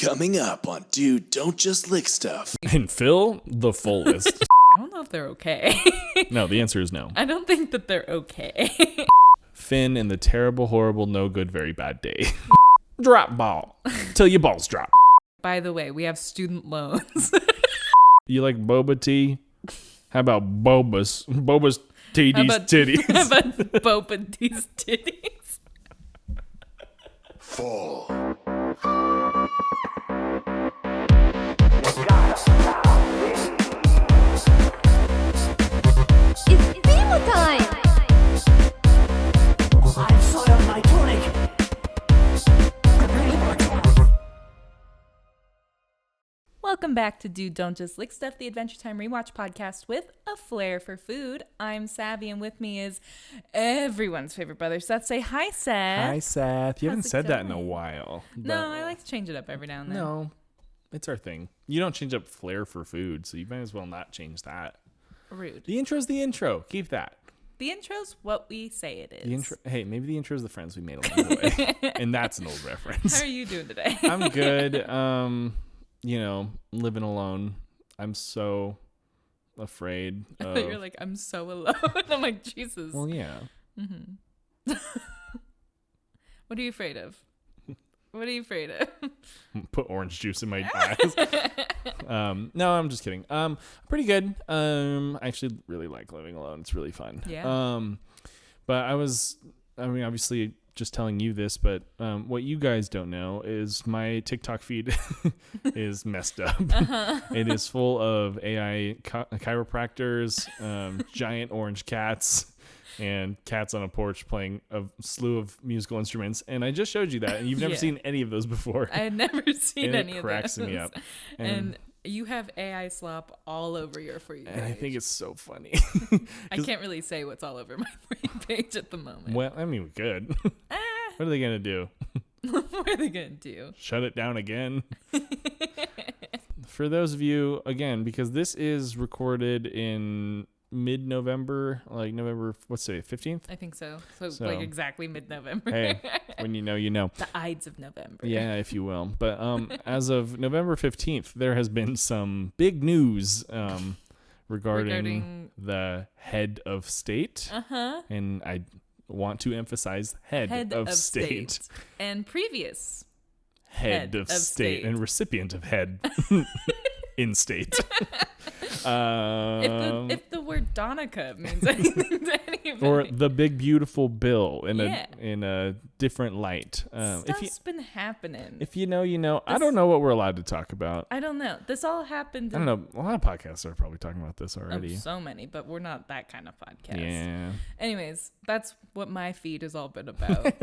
Coming up on Dude, Don't Just Lick Stuff. And Phil, the fullest. I don't know if they're okay. No, the answer is no. I don't think that they're okay. Finn and the terrible, horrible, no good, very bad day. Drop ball. Till your balls drop. By the way, we have student loans. You like boba tea? How about Boba's Tiddies titties? How about Boba Deez titties? Fall. It's Beaver time! I've soiled my tunic. Welcome back to Dude, Don't Just Lick Stuff, the Adventure Time Rewatch podcast with a flair for food. I'm Savy, and with me is everyone's favorite brother, Seth. Say hi, Seth. Hi, Seth. You haven't How's it said that in a going? while. No, I like to change it up every now and then. No, it's our thing. You don't change up flair for food, so you might as well not change that. Rude. The intro's the intro. Keep that. The intro's what we say it is. The intro. Hey, maybe the intro is the friends we made along the way, and that's an old reference. How are you doing today? I'm good. You know, living alone. I'm so afraid of... You're like, I'm so alone. I'm like, Jesus. Well, yeah. What are you afraid of? What are you afraid of? Put orange juice in my eyes. No, I'm just kidding. Pretty good. I actually really like living alone. It's really fun. Yeah. But obviously just telling you this, but what you guys don't know is my TikTok feed is messed up. It is full of AI chiropractors, giant orange cats, and cats on a porch playing a slew of musical instruments. And I just showed you that, and you've never seen any of those before. I had never seen any of those. It cracks me up. And you have AI slop all over your For You page. And I think it's so funny. I can't really say what's all over my For You page at the moment. Well, I mean, we could. What are they going to do? What are they going to do? Shut it down again? For those of you, again, because this is recorded in mid-November, like November, what's today, 15th? I think so. So like exactly mid-November. Hey, when you know, you know. The Ides of November. Yeah, if you will. But as of November 15th, there has been some big news regarding the head of state. And I want to emphasize head of state. And previous head of state and recipient of head in state. If the word Donica means anything to anybody. Or the big beautiful bill in a different light. Stuff's been happening. If you know, you know. I don't know what we're allowed to talk about. I don't know. This all happened. I don't know. A lot of podcasts are probably talking about this already. So many, but we're not that kind of podcast. Yeah. Anyways, that's what my feed has all been about.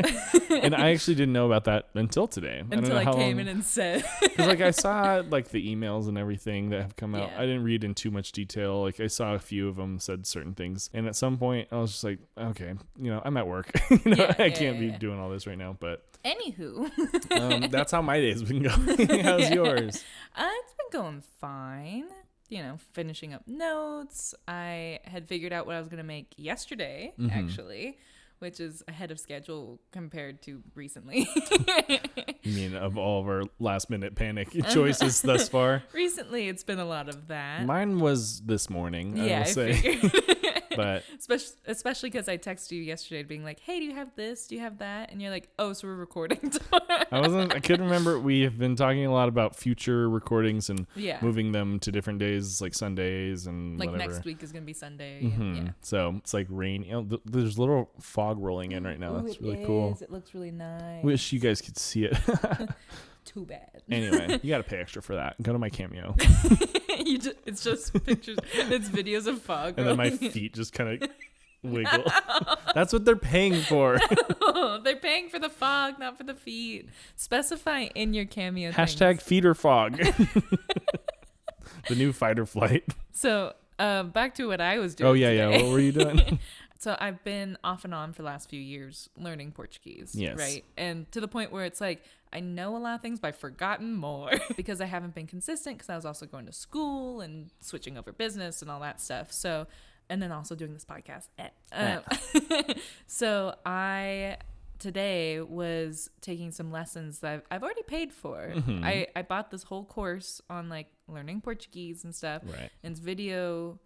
And I actually didn't know about that until today. Until I came in and said. Because like I saw like the emails and everything that have come out. Yeah. I didn't read in too much detail. Like I saw a few of them said certain things, and at some point I was just like, okay, you know, I'm at work. I can't be doing all this right now. But anywho, that's how my day's been going. How's yours? It's been going fine. You know, finishing up notes. I had figured out what I was going to make yesterday, actually, which is ahead of schedule compared to recently. You mean of all of our last minute panic choices thus far? Recently, it's been a lot of that. Mine was this morning, I will say. Figured. But especially because I texted you yesterday being like, hey, do you have this? Do you have that? And you're like, oh, so we're recording tomorrow. I couldn't remember. We have been talking a lot about future recordings and moving them to different days, like Sundays and like whatever. Next week is going to be Sunday. And, So it's like rain. You know, there's a little fog rolling in right now. That's really cool. It looks really nice. Wish you guys could see it. Too bad. Anyway, you got to pay extra for that. Go to my Cameo. It's just pictures. It's videos of fog. And then my feet just kind of wiggle. That's what they're paying for. They're paying for the fog, not for the feet. Specify in your Cameo. Hashtag feeder fog. The new fight or flight. So back to what I was doing. Oh yeah, today. yeah. What were you doing? So I've been off and on for the last few years learning Portuguese. Yes. Right. And to the point where it's like, I know a lot of things, but I've forgotten more because I haven't been consistent because I was also going to school and switching over business and all that stuff. So, and then also doing this podcast. So I today was taking some lessons that I've already paid for. I bought this whole course on like learning Portuguese and stuff. Right. And it's video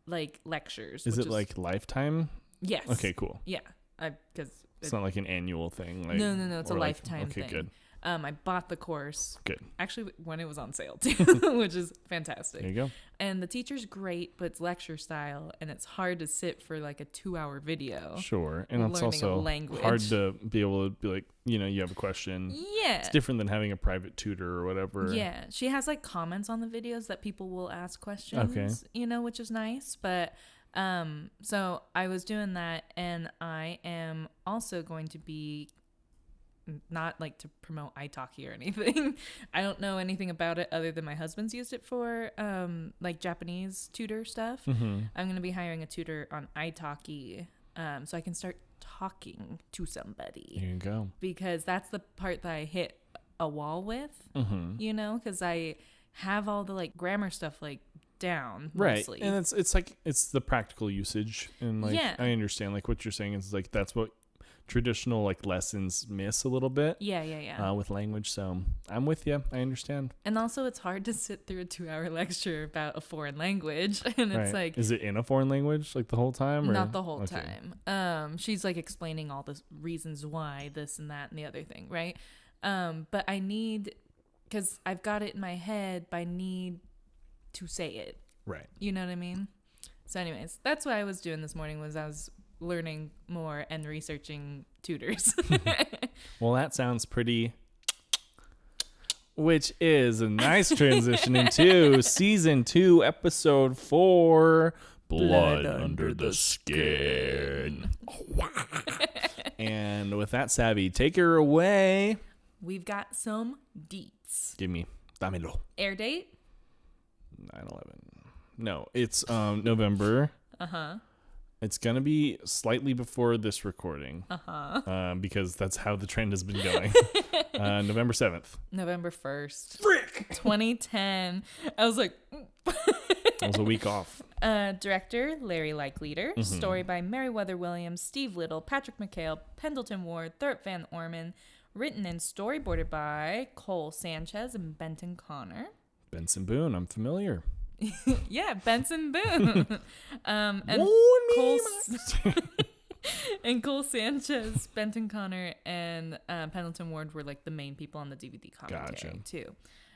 like lectures. Is it like lifetime? Yes. Okay, cool. Yeah. Because It's not like an annual thing. Like, no. It's a or like- lifetime okay, thing. good. I bought the course. Good. Actually, when it was on sale too, which is fantastic. There you go. And the teacher's great, but it's lecture style, and it's hard to sit for like a 2-hour video. Sure. And it's Learning a also language. hard to be able to be like, you have a question. Yeah. It's different than having a private tutor or whatever. Yeah. She has like comments on the videos that people will ask questions, which is nice. But so I was doing that, and I am also going to be not like to promote italki or anything. I don't know anything about it other than my husband's used it for like Japanese tutor stuff. I'm going to be hiring a tutor on italki so I can start talking to somebody. There you go. Because that's the part that I hit a wall with, because I have all the like grammar stuff like down mostly. Right. And it's like it's the practical usage, and like I understand like what you're saying is like that's what traditional like lessons miss a little bit. Yeah. With language. So I'm with you. I understand. And also it's hard to sit through a 2-hour lecture about a foreign language, and it's like, is it in a foreign language like the whole time? Or? Not the whole time. She's like explaining all the reasons why this and that and the other thing, right? But I need, because I've got it in my head, but I need to say it. Right. You know what I mean? So anyways, that's what I was doing this morning, was I was learning more and researching tutors. Well, that sounds pretty, which is a nice transition into season 2, episode 4, Blood Under the Skin. And with that, Savvy, take her away. We've got some deets. Give me, dámelo. Air date? 9/11. No, it's November. It's going to be slightly before this recording. Because that's how the trend has been going. November 7th. November 1st. Frick! 2010. I was like... It was a week off. Director, Larry Likeleader. Story by Meriwether Williams, Steve Little, Patrick McHale, Pendleton Ward, Thurp Van Orman. Written and storyboarded by Cole Sanchez and Benton Connor. Benson Boone, I'm familiar. Yeah, Benson Boone. And Cole Sanchez, Benton Connor, and Pendleton Ward were like the main people on the DVD commentary too.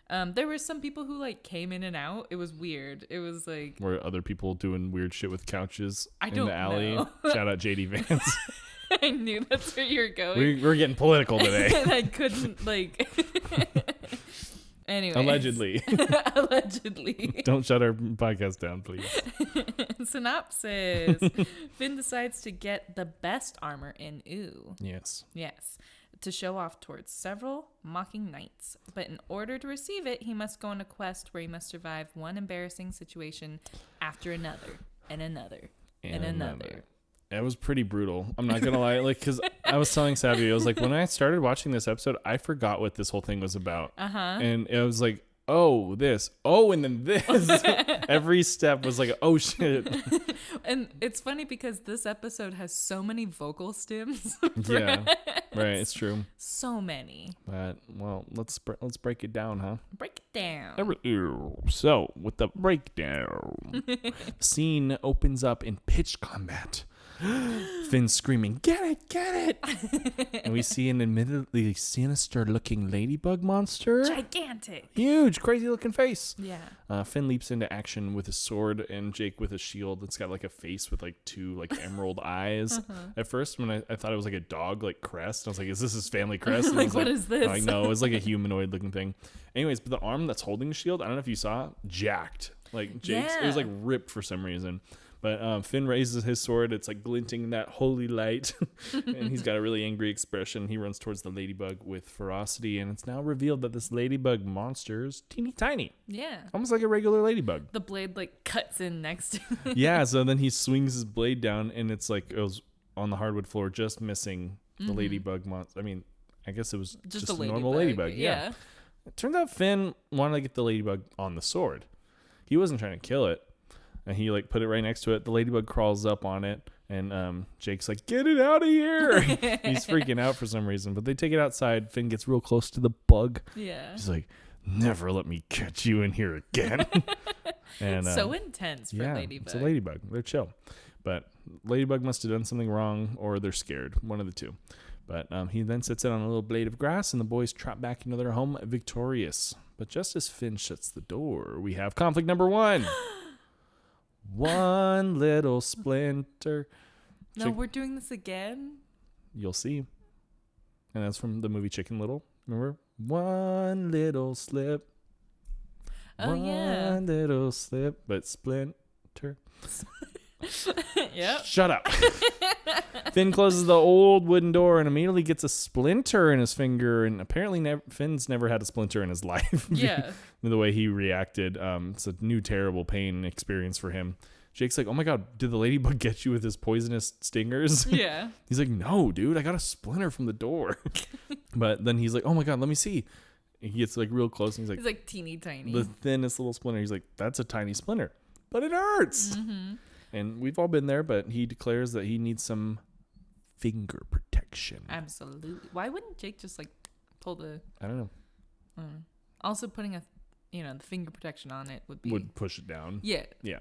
There were some people who like came in and out. It was weird. It was like, were other people doing weird shit with couches I in don't the alley? know. Shout out JD Vance. I knew that's where you're going. We're getting political today. And I couldn't like. Anyway. Allegedly. Allegedly. Don't shut our podcast down, please. Synopsis. Finn decides to get the best armor in Ooh. Yes. To show off towards several mocking knights. But in order to receive it, he must go on a quest where he must survive one embarrassing situation after another, and another, and another. It was pretty brutal. I'm not gonna lie, like, because I was telling Savvy, I was like, when I started watching this episode, I forgot what this whole thing was about, and it was like, oh, this, oh, and then this. Every step was like, oh shit. And it's funny because this episode has so many vocal stims. Yeah, right. It's true. So many. But well, let's break it down, huh? Break it down. So with the breakdown, the scene opens up in pitched combat. Finn screaming, "Get it, get it!" And we see an admittedly sinister-looking ladybug monster. Gigantic. Huge, crazy-looking face. Yeah. Finn leaps into action with a sword, and Jake with a shield that's got like a face with like 2 like emerald eyes. At first, when I thought it was like a dog like crest, I was like, "Is this his family crest?" And I was what is this? Like, no, it was like a humanoid-looking thing. Anyways, but the arm that's holding the shield, I don't know if you saw, jacked. Like Jake's, it was like ripped for some reason. But Finn raises his sword. It's like glinting in that holy light. And he's got a really angry expression. He runs towards the ladybug with ferocity. And it's now revealed that this ladybug monster is teeny tiny. Yeah. Almost like a regular ladybug. The blade like cuts in next to it. Yeah, so then he swings his blade down. And it's like it was on the hardwood floor, just missing the ladybug monster. I mean, I guess it was just a normal ladybug. Yeah. It turned out Finn wanted to get the ladybug on the sword. He wasn't trying to kill it. And he like put it right next to it. The ladybug crawls up on it, And Jake's like, get it out of here. He's freaking out for some reason. But they take it outside. Finn gets real close to the bug. Yeah. He's like, never let me catch you in here again. And so intense for Ladybug. It's a ladybug. They're chill. But Ladybug must have done something wrong, or they're scared. One of the two. But he then sits it on a little blade of grass, and the boys trot back into their home victorious. But just as Finn shuts the door, we have conflict number 1. One little splinter. No, we're doing this again? You'll see. And that's from the movie Chicken Little. Remember? One little slip. One little slip, but splinter. Yep. Shut up. Finn closes the old wooden door and immediately gets a splinter in his finger. And apparently Finn's never had a splinter in his life. Yeah. The way he reacted. It's a new terrible pain experience for him. Jake's like, oh my God, did the ladybug get you with his poisonous stingers? Yeah. He's like, no, dude, I got a splinter from the door. But then he's like, oh my God, let me see. And he gets like real close and he's like teeny tiny. The thinnest little splinter. He's like, that's a tiny splinter, but it hurts. Mm-hmm. And we've all been there, but he declares that he needs some finger protection. Absolutely. Why wouldn't Jake just like pull the... I don't know. Also putting the finger protection on it would push it down. Yeah. Yeah.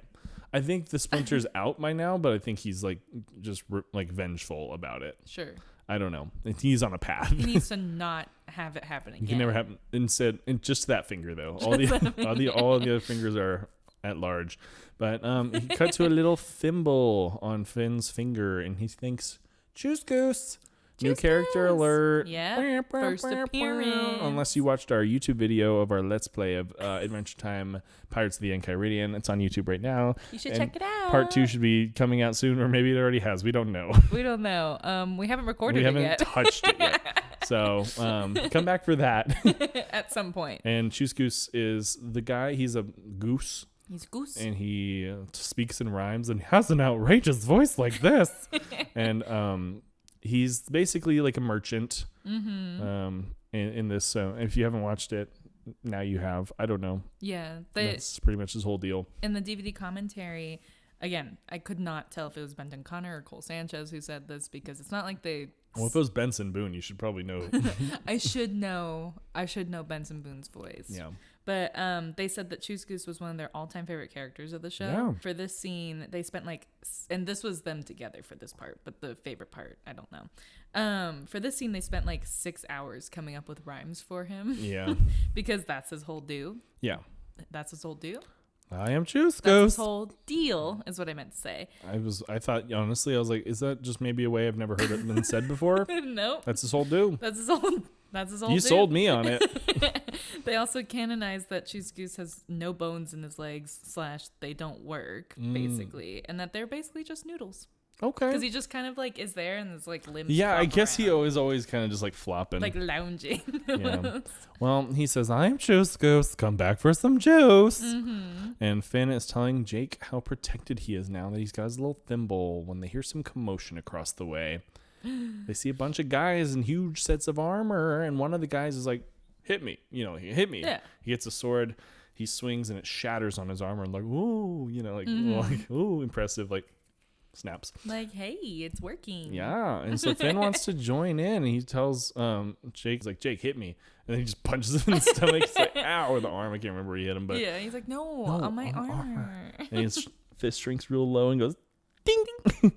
I think the splinter's out by now, but I think he's like just like vengeful about it. Sure. I don't know. He's on a path. He needs to not have it happen again. He can never happen. Instead, and just that finger though. All the other fingers are at large. But he cut to a little thimble on Finn's finger, and he thinks, "Choose Goose." New character alert. Yeah. First appearance. Unless you watched our YouTube video of our Let's Play of Adventure Time Pirates of the Enchiridion. It's on YouTube right now. You should check it out. Part 2 should be coming out soon, or maybe it already has. We don't know. We don't know. We haven't recorded we it haven't yet. touched it yet. So come back for that. At some point. And Choose Goose is the guy. He's a goose. He's Goose. And he speaks in rhymes and has an outrageous voice like this. And he's basically like a merchant in this. So if you haven't watched it, now you have. I don't know. Yeah. That's pretty much his whole deal. In the DVD commentary, again, I could not tell if it was Benton Connor or Cole Sanchez who said this, because it's not like they... Well, if it was Benson Boone, you should probably know. I should know Benson Boone's voice. Yeah. But they said that Choose Goose was one of their all-time favorite characters of the show. Yeah. For this scene, they spent and this was them together for this part, but the favorite part, I don't know. For this scene, they spent 6 hours coming up with rhymes for him. Yeah. Because that's his whole do. Yeah. That's his whole do. I am Choose That's Goose. his whole deal, is what I meant to say. I thought, honestly, I was like, is that just maybe a way I've never heard it been said before? Nope. That's his whole do. That's his whole You do. sold me on it. They also canonized that Choose Goose has no bones in his legs / they don't work, basically. And that they're basically just noodles. Okay. Because he just kind of is there and his limbs Yeah, I flop guess he around, always kind of just flopping. lounging. Yeah. Well, he says, I'm Choose Goose. Come back for some juice. Mm-hmm. And Finn is telling Jake how protected he is now that he's got his little thimble when they hear some commotion across the way. They see a bunch of guys in huge sets of armor, and one of the guys is like, hit me. He hit me. Yeah. He gets a sword. He swings, and it shatters on his armor. And ooh, ooh, impressive, snaps. Hey, it's working. Yeah, and so Finn wants to join in, and he tells Jake, Jake, hit me. And then he just punches him in the stomach. He's like, ow, or the arm. I can't remember where he hit him. But Yeah, he's like, no on my armor. And his fist shrinks real low and goes, ding, ding.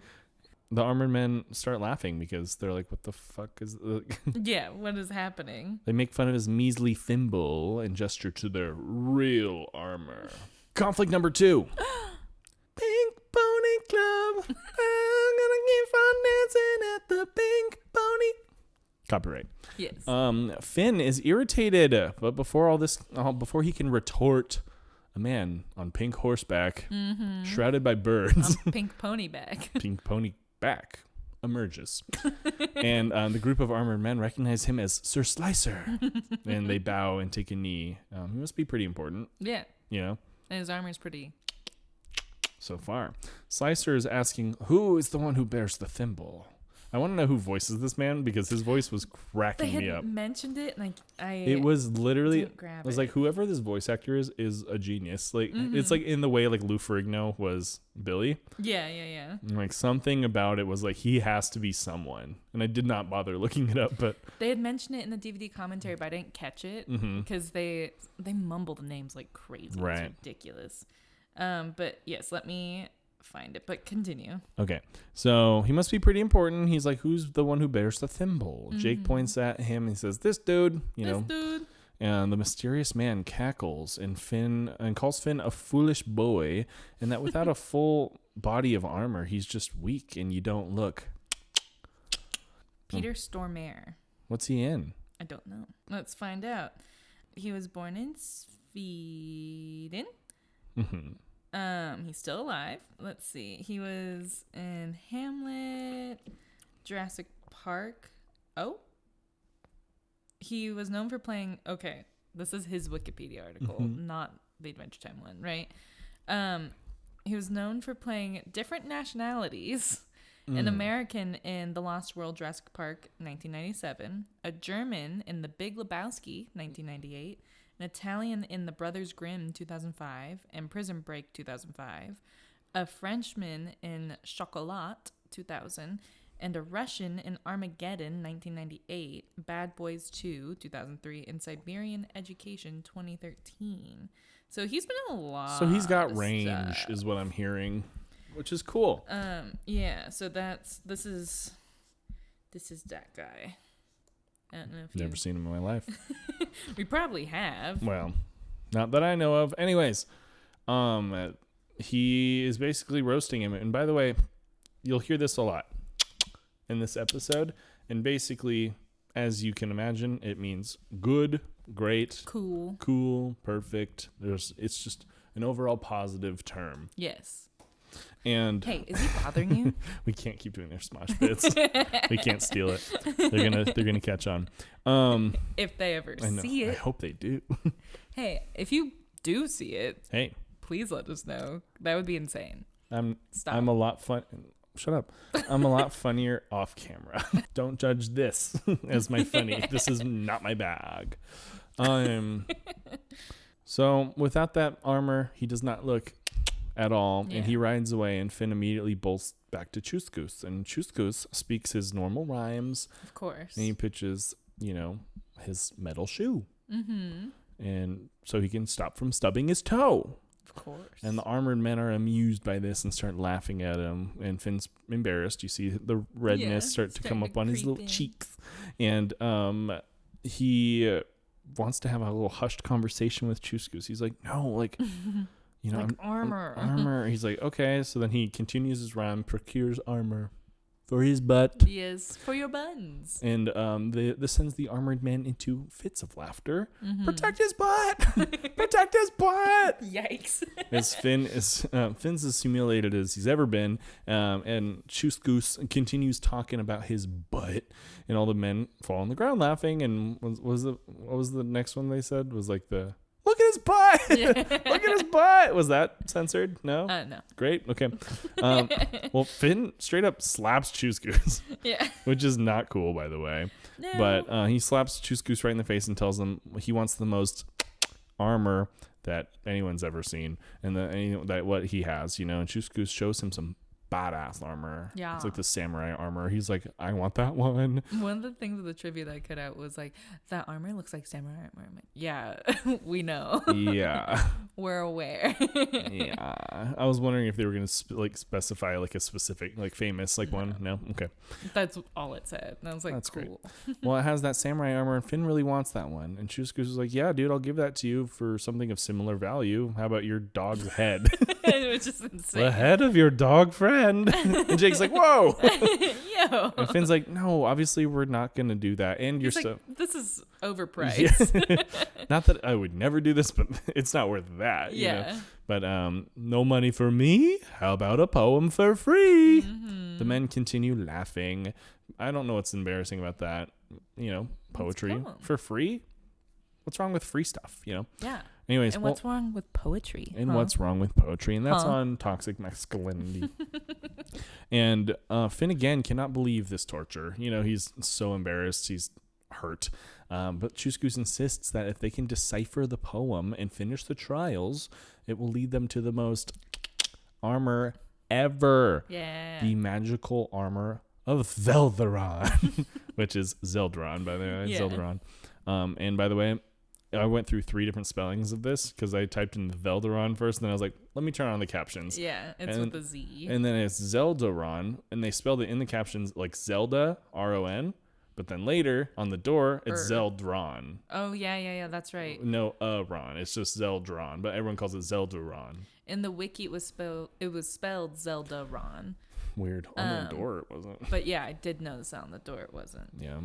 The armored men start laughing because they're like, what the fuck is... Yeah, what is happening? They make fun of his measly thimble and gesture to their real armor. Conflict number 2. Pink Pony Club. I'm gonna keep on dancing at the Pink Pony. Copyright. Yes. Finn is irritated, but before he can retort, a man on pink horseback, shrouded by birds, Pink pony back. pink pony back, emerges. And the group of armored men recognize him as Sir Slicer. And they bow and take a knee. He must be pretty important. Yeah. And his armor's pretty... so far. Slicer is asking, who is the one who bears the thimble? I want to know who voices this man because his voice was cracking They me had up. mentioned it, and It was literally, didn't grab I was it. like, whoever this voice actor is a genius. Like, Mm-hmm. it's like in the way like Lou Ferrigno was Billy. yeah. And, like something about it was like, he has to be someone. And I did not bother looking it up, but They had mentioned it in the DVD commentary, but I didn't catch it because they mumble the names like crazy. Right. It's ridiculous. But yes, let me find it. But continue. okay. So he must be pretty important. He's like, who's the one who bears the thimble? Jake points at him. And he says, this dude, you know. Dude. And the mysterious man cackles and calls Finn a foolish boy, and that without a full body of armor, he's just weak and you don't look. Peter Stormare. What's he in? I don't know. Let's find out. He was born in Sweden. He's still alive. Let's see. He was in Hamlet, Jurassic Park. Oh. He was known for playing. Okay, this is his Wikipedia article, not the Adventure Time one, right? He was known for playing different nationalities. An American in The Lost World, Jurassic Park, 1997. A German in The Big Lebowski, 1998. An Italian in The Brothers Grimm, 2005. And Prison Break, 2005. A Frenchman in Chocolat, 2000. And a Russian in Armageddon, 1998. Bad Boys 2, 2003. And Siberian Education, 2013. So he's been in a lot. So he's got of range, stuff. is what I'm hearing, which is cool. Yeah, so this is that guy. I don't know if Never seen him in my life. we probably have. Well, not that I know of. Anyways, he is basically roasting him. And by the way, you'll hear this a lot in this episode. And basically, as you can imagine, it means good, great, cool, perfect. It's just an overall positive term. Yes. And hey, is he bothering you? we can't keep doing their Smosh bits. We can't steal it. They're gonna catch on. If they ever I know. see I it. hope they do. Hey, if you do see it, Hey, please let us know. That would be insane. Stop. I'm a lot fun. Shut up. I'm a lot funnier off camera. Don't judge this as my funny. This is not my bag. So without that armor, he does not look at all, Yeah. and he rides away, and Finn immediately bolts back to Chuskus, and Chuskus speaks his normal rhymes, Of course. and he pitches, his metal shoe, and so he can stop from stubbing his toe. Of course. And the armored men are amused by this and start laughing at him. And Finn's embarrassed. You see the redness start to come starting up on his creep little in. cheeks. And he wants to have a little hushed conversation with Chuskus. He's like, no, like, armor. armor. He's like, okay. So then he continues his rhyme, procures armor for his butt. Yes, for your buns. And this sends the armored man into fits of laughter. Mm-hmm. Protect his butt! Protect his butt! Yikes. As Finn's as humiliated as he's ever been, and Chuskus continues talking about his butt, and all the men fall on the ground laughing. And what was the next one they said? Was like the look at his butt, look at his butt. Was that censored? No. No. Great. Okay. Well, Finn straight up slaps Chuskus, Yeah. which is not cool, by the way. No. But he slaps Chuskus right in the face and tells him he wants the most armor that anyone's ever seen, and that what he has, And Chuskus shows him some badass armor. Yeah. It's like the samurai armor. He's like, I want that one. One of the things of the trivia that I cut out was like, that armor looks like samurai armor. I'm like, yeah, we know. Yeah. We're aware. Yeah. I was wondering if they were going to specify like a specific, like famous, like one. No? Okay. That's all it said. And I was like, That's cool. Well, it has that samurai armor, and Finn really wants that one. And Chuskus was like, yeah, dude, I'll give that to you for something of similar value. How about your dog's head? Which is insane. The head of your dog friend. And Jake's like, whoa. Yo. And Finn's like, no, obviously we're not going to do that. And your He's like, stuff. this is overpriced. Yeah. Not that I would never do this, but it's not worth that. Yeah. But no money for me? How about a poem for free? The men continue laughing. I don't know what's embarrassing about that. Poetry poem. for free? what's wrong with free stuff, you know? Yeah. Anyways, And what's wrong with poetry? And what's wrong with poetry? And that's on toxic masculinity. And Finn again cannot believe this torture. You know, he's so embarrassed. He's hurt. But Chuskus insists that if they can decipher the poem and finish the trials, it will lead them to the most armor ever. Yeah. The magical armor of Zeldaron, which is Zeldron, by the way. Yeah. Zeldaron. And by the way, I went through 3 different spellings of this because I typed in Veldaron first, and then I was like, let me turn on the captions. Yeah, it's with a Z. And then it's Zeldaron, and they spelled it in the captions like Zelda, R-O-N, but then later on the door, it's Zeldron. Oh, yeah, that's right. No, Ron. It's just Zeldron, but everyone calls it Zeldaron. In the wiki, it was spelled Zeldaron. Weird. On the door, it wasn't. But yeah, I did notice that on the door, it wasn't. Yeah.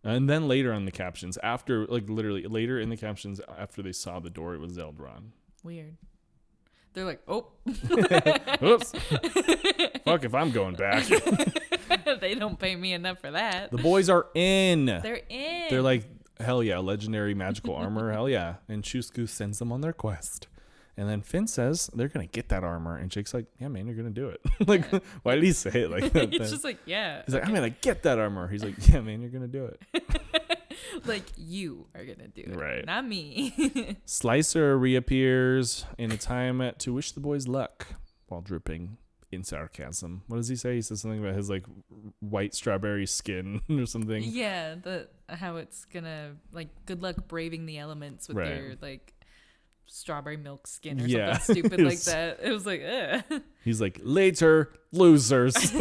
And then later on the captions, after, like literally later in the captions, after they saw the door, it was Zeldron. Weird. They're like, oh. Oops. Fuck if I'm going back. They don't pay me enough for that. The boys are in. They're in. They're like, hell yeah, legendary magical armor, hell yeah. And Chusku sends them on their quest. And then Finn says they're going to get that armor. And Jake's like, yeah, man, you're going to do it. Like, why did he say it like that? It's just like, yeah. He's like, I'm going to get that armor. He's like, yeah, man, you're going to do it. Like, you are going to do it. Right. Not me. Slicer reappears in a time to wish the boys luck while dripping in sarcasm. What does he say? He says something about his, like, white strawberry skin or something. Yeah, how it's going to, like, good luck braving the elements with your, like, strawberry milk skin or something stupid like that. It was like, ugh. He's like, later, losers,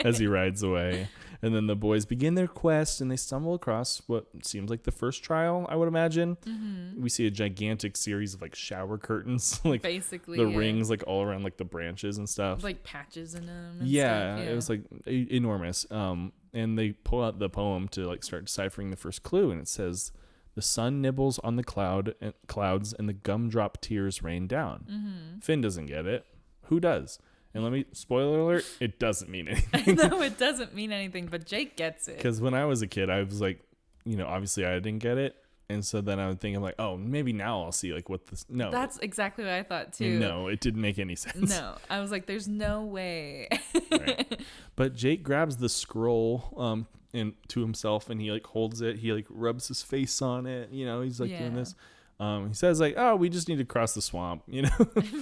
as he rides away. And then the boys begin their quest, and they stumble across what seems like the first trial, I would imagine. Mm-hmm. We see a gigantic series of, like, shower curtains, like, basically the rings, like, all around, like, the branches and stuff. Like, patches in them. Yeah, it was, like, enormous. And they pull out the poem to, like, start deciphering the first clue, and it says, the sun nibbles on the clouds, and the gumdrop tears rain down. Mm-hmm. Finn doesn't get it. Who does? And let me, spoiler alert, it doesn't mean anything. No, it doesn't mean anything, but Jake gets it. Because when I was a kid, I was like, you know, obviously I didn't get it. And so then I would think, I'm like, oh, maybe now I'll see, like, what this, no. That's exactly what I thought, too. No, it didn't make any sense. No, I was like, there's no way. Right. But Jake grabs the scroll and to himself, and he, like, holds it. He, like, rubs his face on it. You know, he's, like, doing this. He says, like, oh, we just need to cross the swamp, you know?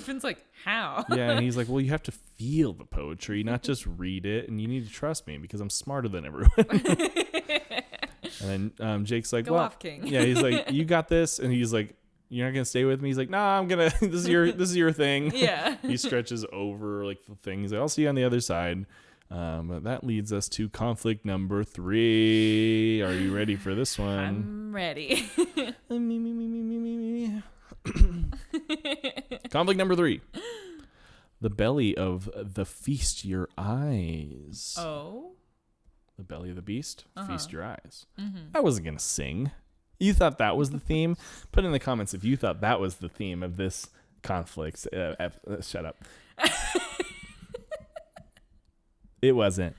Finn's like, how? Yeah, and he's like, well, you have to feel the poetry, not just read it, and you need to trust me because I'm smarter than everyone. And then Jake's like, Go off, King. Yeah, he's like, you got this, and he's like, you're not gonna stay with me. He's like, nah, I'm gonna. This is your thing. Yeah. He stretches over, like, the things. I'll see you on the other side. But that leads us to conflict number 3. Are you ready for this one? I'm ready. Conflict number 3. The belly of the feast your eyes. Oh. The belly of the beast, feast your eyes. Mm-hmm. I wasn't going to sing. You thought that was the theme? Put in the comments if you thought that was the theme of this conflict. Shut up. It wasn't.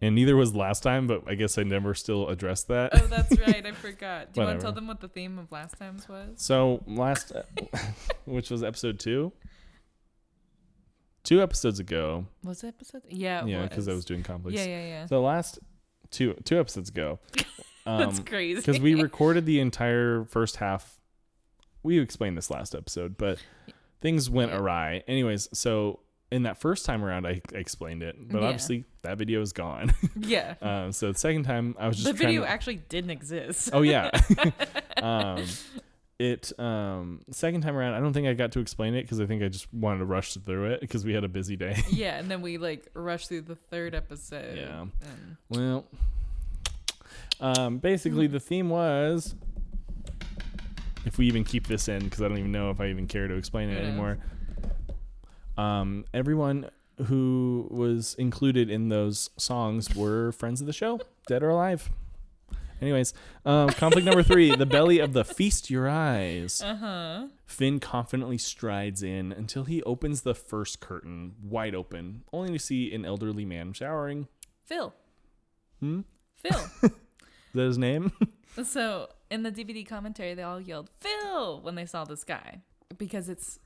And neither was last time, but I guess I never still addressed that. Oh, that's right. I forgot. Do you want to Whatever. tell them what the theme of last time's was? So which was episode 2? 2 episodes ago. Was it episode? Yeah, Yeah, because I was doing conflicts. Yeah. So last two episodes ago. That's crazy. Because we recorded the entire first half. We explained this last episode, but things went awry. Anyways, so in that first time around, I explained it, but obviously that video is gone. Yeah. So the second time, I was just the video actually didn't exist. Oh yeah. Second time around, I don't think I got to explain it because I think I just wanted to rush through it because we had a busy day. Yeah, and then we like rushed through the third episode. Yeah. Well, basically the theme was, if we even keep this in, because I don't even know if I even care to explain it anymore. Everyone who was included in those songs were friends of the show, dead or alive. Anyways, conflict number 3, the belly of the feast your eyes. Finn confidently strides in until he opens the first curtain wide open, only to see an elderly man showering. Phil. Phil. Phil. Is that his name? So in the DVD commentary, they all yelled Phil when they saw this guy because it's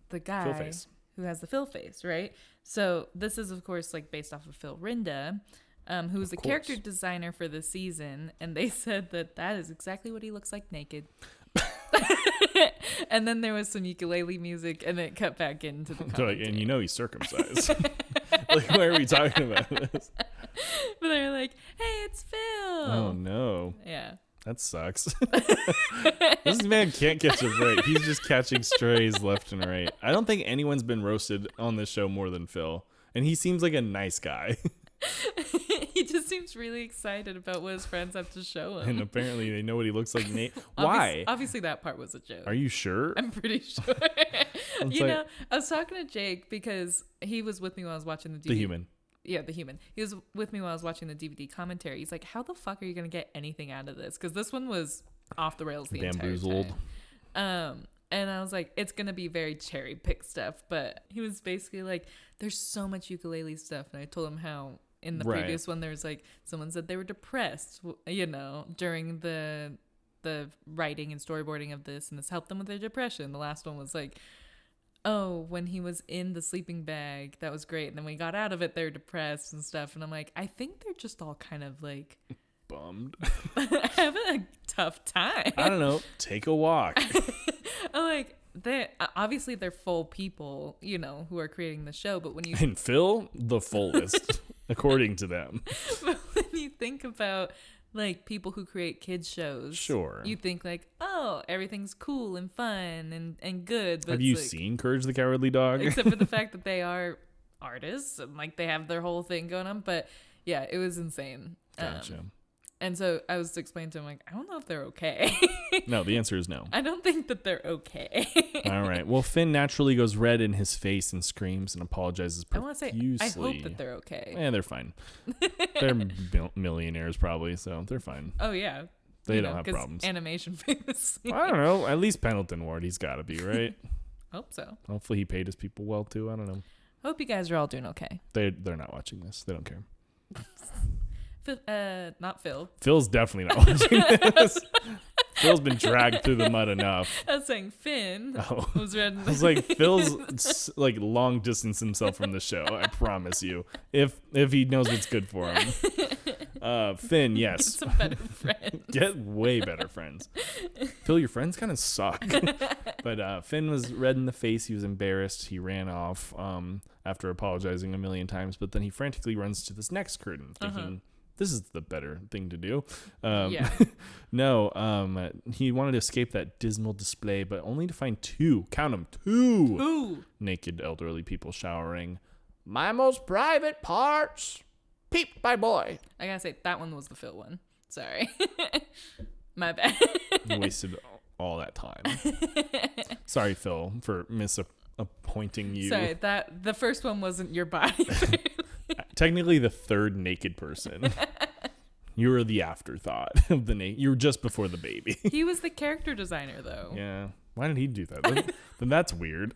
the guy face. who has the Phil face, right? So this is, of course, like based off of Phil Rinda, who was the character designer for the season, and they said that is exactly what he looks like naked. And then there was some ukulele music, and it cut back into the commentary. And you know he's circumcised. Like, why are we talking about this? But they're like, hey, it's Phil. Oh, no. Yeah. That sucks. This man can't catch a break. He's just catching strays left and right. I don't think anyone's been roasted on this show more than Phil. And he seems like a nice guy. He just seems really excited about what his friends have to show him. And apparently they know what he looks like. Why? Obviously that part was a joke. Are you sure? I'm pretty sure. I was talking to Jake because he was with me while I was watching the DVD. The human. Yeah, the human. He was with me while I was watching the DVD commentary. He's like, how the fuck are you going to get anything out of this? Because this one was off the rails the Bamboozled. entire time. And I was like, it's going to be very cherry pick stuff. But he was basically like, there's so much ukulele stuff. And I told him how in the previous one, there was like, someone said they were depressed, during the writing and storyboarding of this. And this helped them with their depression. The last one was like, oh, when he was in the sleeping bag, that was great. And then when he got out of it, they're depressed and stuff. And I'm like, I think they're just all kind of like bummed. having a tough time. I don't know. Take a walk. I'm like, obviously they're full people, who are creating the show. But when you And Phil, the fullest, according to them. But when you think about like people who create kids shows, Sure, you think like, oh, everything's cool and fun and good. But have you seen Courage the Cowardly Dog? Except for the fact that they are artists and like they have their whole thing going on. But yeah, it was insane. Gotcha. And so I was explaining to him like, I don't know if they're okay. No, the answer is no. I don't think that they're okay. All right. Well, Finn naturally goes red in his face and screams and apologizes I want to profusely. say, I hope that they're okay. Yeah, they're fine. They're millionaires probably, so they're fine. Oh yeah, They don't have problems. Animation famously. I don't know. At least Pendleton Ward, he's got to be, right? Hope so. Hopefully he paid his people well too. I don't know. Hope you guys are all doing okay. They're not watching this. They don't care. Not Phil. Phil's definitely not watching this. Phil's been dragged through the mud enough. I was saying Finn was red. I was like, Phil's like long distance himself from the show. I promise you, if he knows what's good for him. Finn, yes. Get some better friends. Get way better friends. Phil, your friends kind of suck. But Finn was red in the face. He was embarrassed. He ran off after apologizing a million times. But then he frantically runs to this next curtain, thinking, this is the better thing to do. Yeah. No, he wanted to escape that dismal display, but only to find two naked elderly people showering. My most private parts, peeped by boy. I gotta say, that one was the Phil one. Sorry. My bad. Wasted all that time. Sorry, Phil, for misappointing you. Sorry, the first one wasn't your body. Technically the third naked person. You were the afterthought of the naked. You were just before the baby. He was the character designer, though. Yeah. Why did he do that? Then that's weird.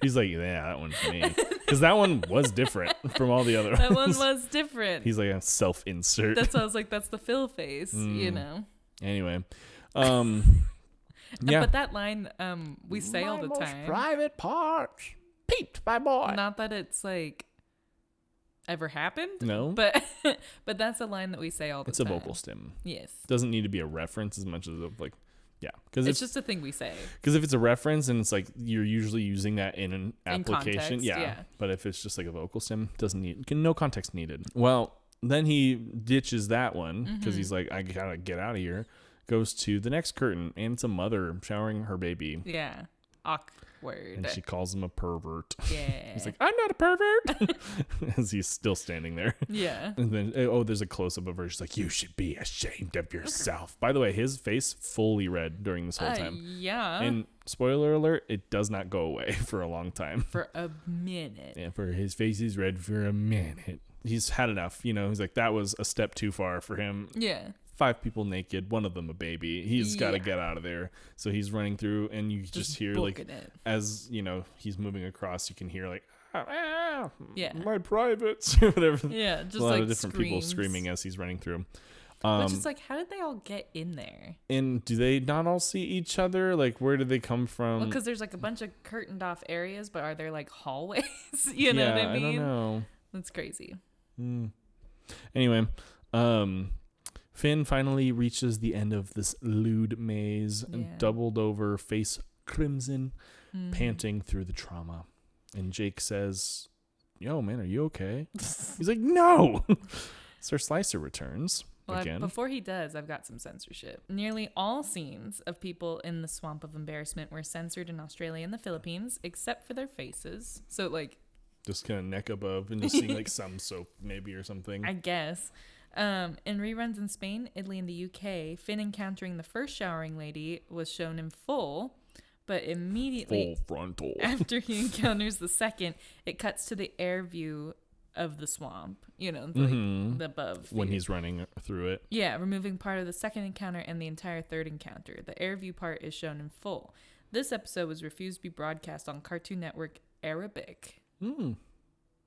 He's like, yeah, that one's me. Because that one was different from all the other ones. That one was different. He's like a self-insert. That's why I was like, that's the Phil face, Anyway. Yeah. Yeah. But that line we say all the time. Private parts peeped by boy. Not that it's like ever happened. No. But that's a line that we say all the time. It's a vocal stim. Yes. Doesn't need to be a reference as much as yeah. Because it's just a thing we say. Because if it's a reference and it's like you're usually using that in an application, context, yeah. But if it's just like a vocal stim, no context needed. Well, then he ditches that one because he's like, I gotta get out of here. Goes to the next curtain and it's a mother showering her baby. Yeah, awkward. And she calls him a pervert. Yeah. He's like, I'm not a pervert. As he's still standing there. Yeah. And then there's a close up of her. She's like, you should be ashamed of yourself. By the way, his face fully red during this whole time. Yeah. And spoiler alert, it does not go away for a long time. For a minute. Yeah, for his face is red for a minute. He's had enough, He's like, that was a step too far for him. Yeah. 5 people naked, one of them a baby. He's got to get out of there. So he's running through, and you just hear like, as he's moving across, you can hear like, yeah, my privates, or whatever. Yeah, just a lot like of different screams. people screaming as he's running through. Which is like, how did they all get in there? And do they not all see each other? Like, where did they come from? Well, because there's like a bunch of curtained off areas, but are there like hallways? You know what I mean? I don't know. That's crazy. Anyway, Finn finally reaches the end of this lewd maze, Yeah. doubled over, face crimson, panting through the trauma. And Jake says, "Yo, man, are you okay?" He's like, "No." Sir Slicer returns Well, again. before he does, I've got some censorship. Nearly all scenes of people in the swamp of embarrassment were censored in Australia and the Philippines, except for their faces. So, like, Just kind of neck above and just seeing like some soap maybe or something. I guess. In reruns in Spain, Italy, and the UK, Finn encountering the first showering lady was shown in full, but immediately Full frontal. after he encounters the second, it cuts to the air view of the swamp, you know, like the above When view. he's running through it. Yeah, removing part of the second encounter and the entire third encounter. The air view part is shown in full. This episode was refused to be broadcast on Cartoon Network Arabic.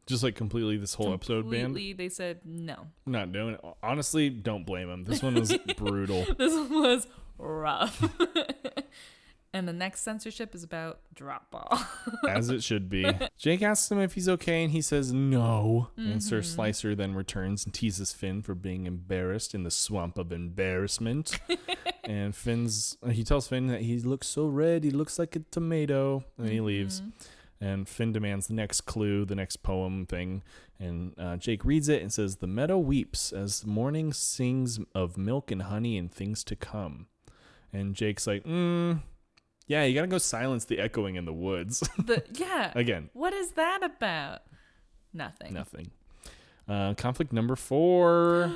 Just like completely this whole episode banned. Completely, they said no. Not doing it. Honestly, don't blame him. This one was brutal. This was rough. And the next censorship is about DROPBALL. As it should be. Jake asks him if he's okay, and he says no. And Sir Slicer then returns and teases Finn for being embarrassed in the swamp of embarrassment. And he tells Finn that he looks so red, he looks like a tomato. And he leaves. And Finn demands the next clue, the next poem thing. And Jake reads it and says, "The meadow weeps as morning sings of milk and honey and things to come." And Jake's like, yeah, you got to go silence the echoing in the woods. Yeah. Again. What is that about? Nothing. Nothing. Conflict number 4.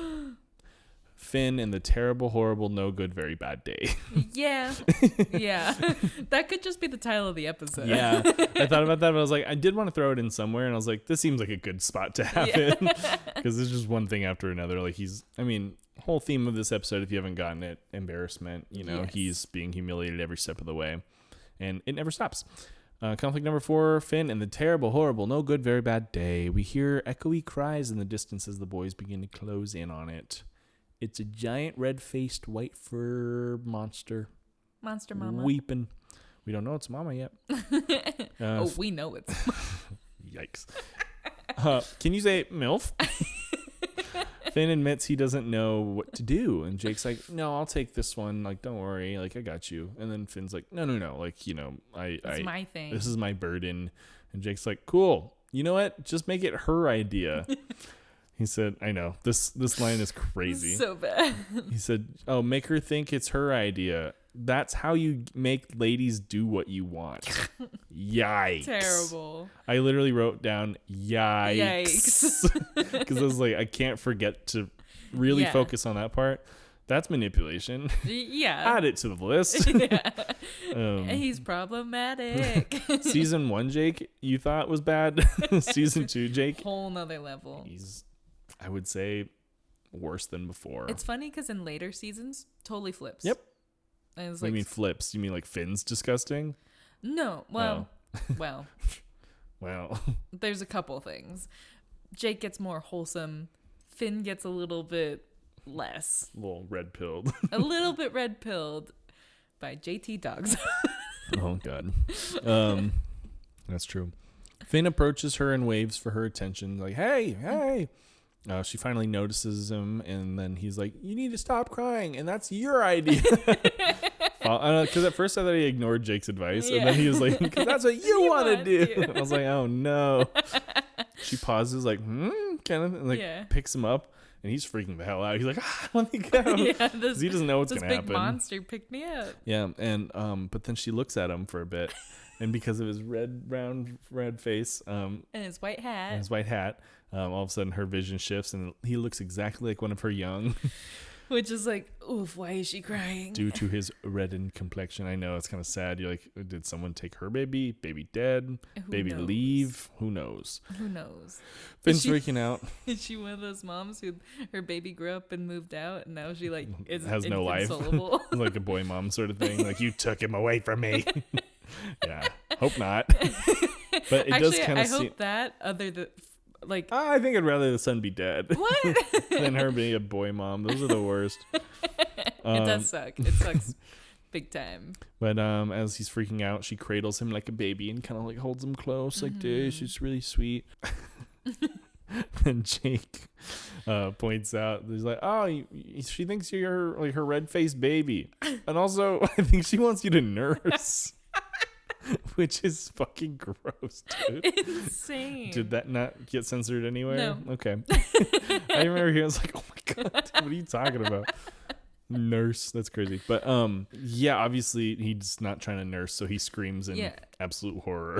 Finn and the terrible, horrible, no good, very bad day. Yeah. Yeah. That could just be the title of the episode. Yeah. I thought about that, but I was like, I did want to throw it in somewhere. And I was like, this seems like a good spot to have it. Because it's just one thing after another. Like whole theme of this episode, if you haven't gotten it, embarrassment. Yes. He's being humiliated every step of the way. And it never stops. Conflict number 4, Finn and the terrible, horrible, no good, very bad day. We hear echoey cries in the distance as the boys begin to close in on it. It's a giant red-faced white fur monster. Monster Mama. Weeping. We don't know it's Mama yet. We know it's. Yikes. Can you say MILF? Finn admits he doesn't know what to do. And Jake's like, no, I'll take this one. Like, don't worry. Like, I got you. And then Finn's like, no. Like, It's my thing. This is my burden. And Jake's like, cool. You know what? Just make it her idea. He said, I know. This line is crazy. So bad. He said, oh, make her think it's her idea. That's how you make ladies do what you want. Yikes. Terrible. I literally wrote down yikes. Because I was like, I can't forget to really focus on that part. That's manipulation. Yeah. Add it to the list. He's problematic. Season 1, Jake, you thought was bad. Season 2, Jake, Whole nother level. he's, I would say, worse than before. It's funny because in later seasons, totally flips. Yep. And it's What do like, you mean flips? You mean like Finn's disgusting? no, well, well, Well, there's a couple things. Jake gets more wholesome. Finn gets a little bit less. a little red pilled. A little bit red pilled by JT Dogs. Oh, God. That's true. Finn approaches her and waves for her attention. Like, hey. She finally notices him, and then he's like, you need to stop crying, and that's your idea. Because at first I thought he ignored Jake's advice, and then he was like, because that's what you want to do. And I was like, oh, no. She pauses, like, kind of, and like picks him up, and he's freaking the hell out. He's like, let me go. Yeah, Because he doesn't know what's going to happen. This big monster picked me up. Yeah, and but then she looks at him for a bit, and because of his round face, And his white hat. and his white hat, all of a sudden her vision shifts, and he looks exactly like one of her young, Which is like, oof, why is she crying? due to his reddened complexion. I know, it's kind of sad. You're like, did someone take her baby? Baby dead? Who Baby knows? leave? Who knows? Who knows? Finn's she- freaking out. Is she one of those moms who her baby grew up and moved out and now she like is Has no life. inconsolable? Like a boy mom sort of thing. Like, you took him away from me. Yeah, hope not. But it does Actually, kind I of hope seem... that like I think I'd rather the son be dead what? than her being a boy mom. Those are the worst. It does suck. It sucks big time. But as he's freaking out, she cradles him like a baby and kind of like holds him close, like this. She's really sweet. And Jake points out, he's like, "Oh, she thinks you're like her red-faced baby, and also I think she wants you to nurse." Which is fucking gross, dude. Insane. Did that not get censored anywhere? No. Okay. I remember hearing, I was like, "Oh my god, what are you talking about?" Nurse, that's crazy. But yeah, obviously he's not trying to nurse, so he screams in absolute horror.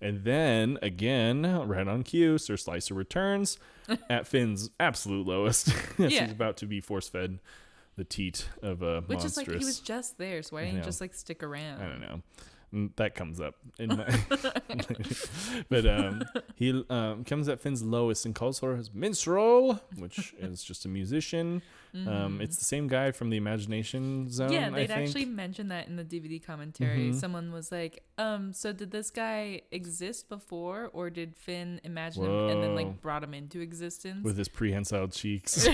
And then again, right on cue, Sir Slicer returns at Finn's absolute lowest as he's about to be force fed the teat of a Which monstrous. is like, he was just there, so why didn't you just like stick around? I don't know. That comes up in my but he comes at Finn's lowest and calls her his minstrel, which is just a musician. It's the same guy from the Imagination Zone. Yeah, they'd I think. actually mentioned that in the DVD commentary. Someone was like, so did this guy exist before, or did Finn imagine him and then like brought him into existence? With his prehensile cheeks.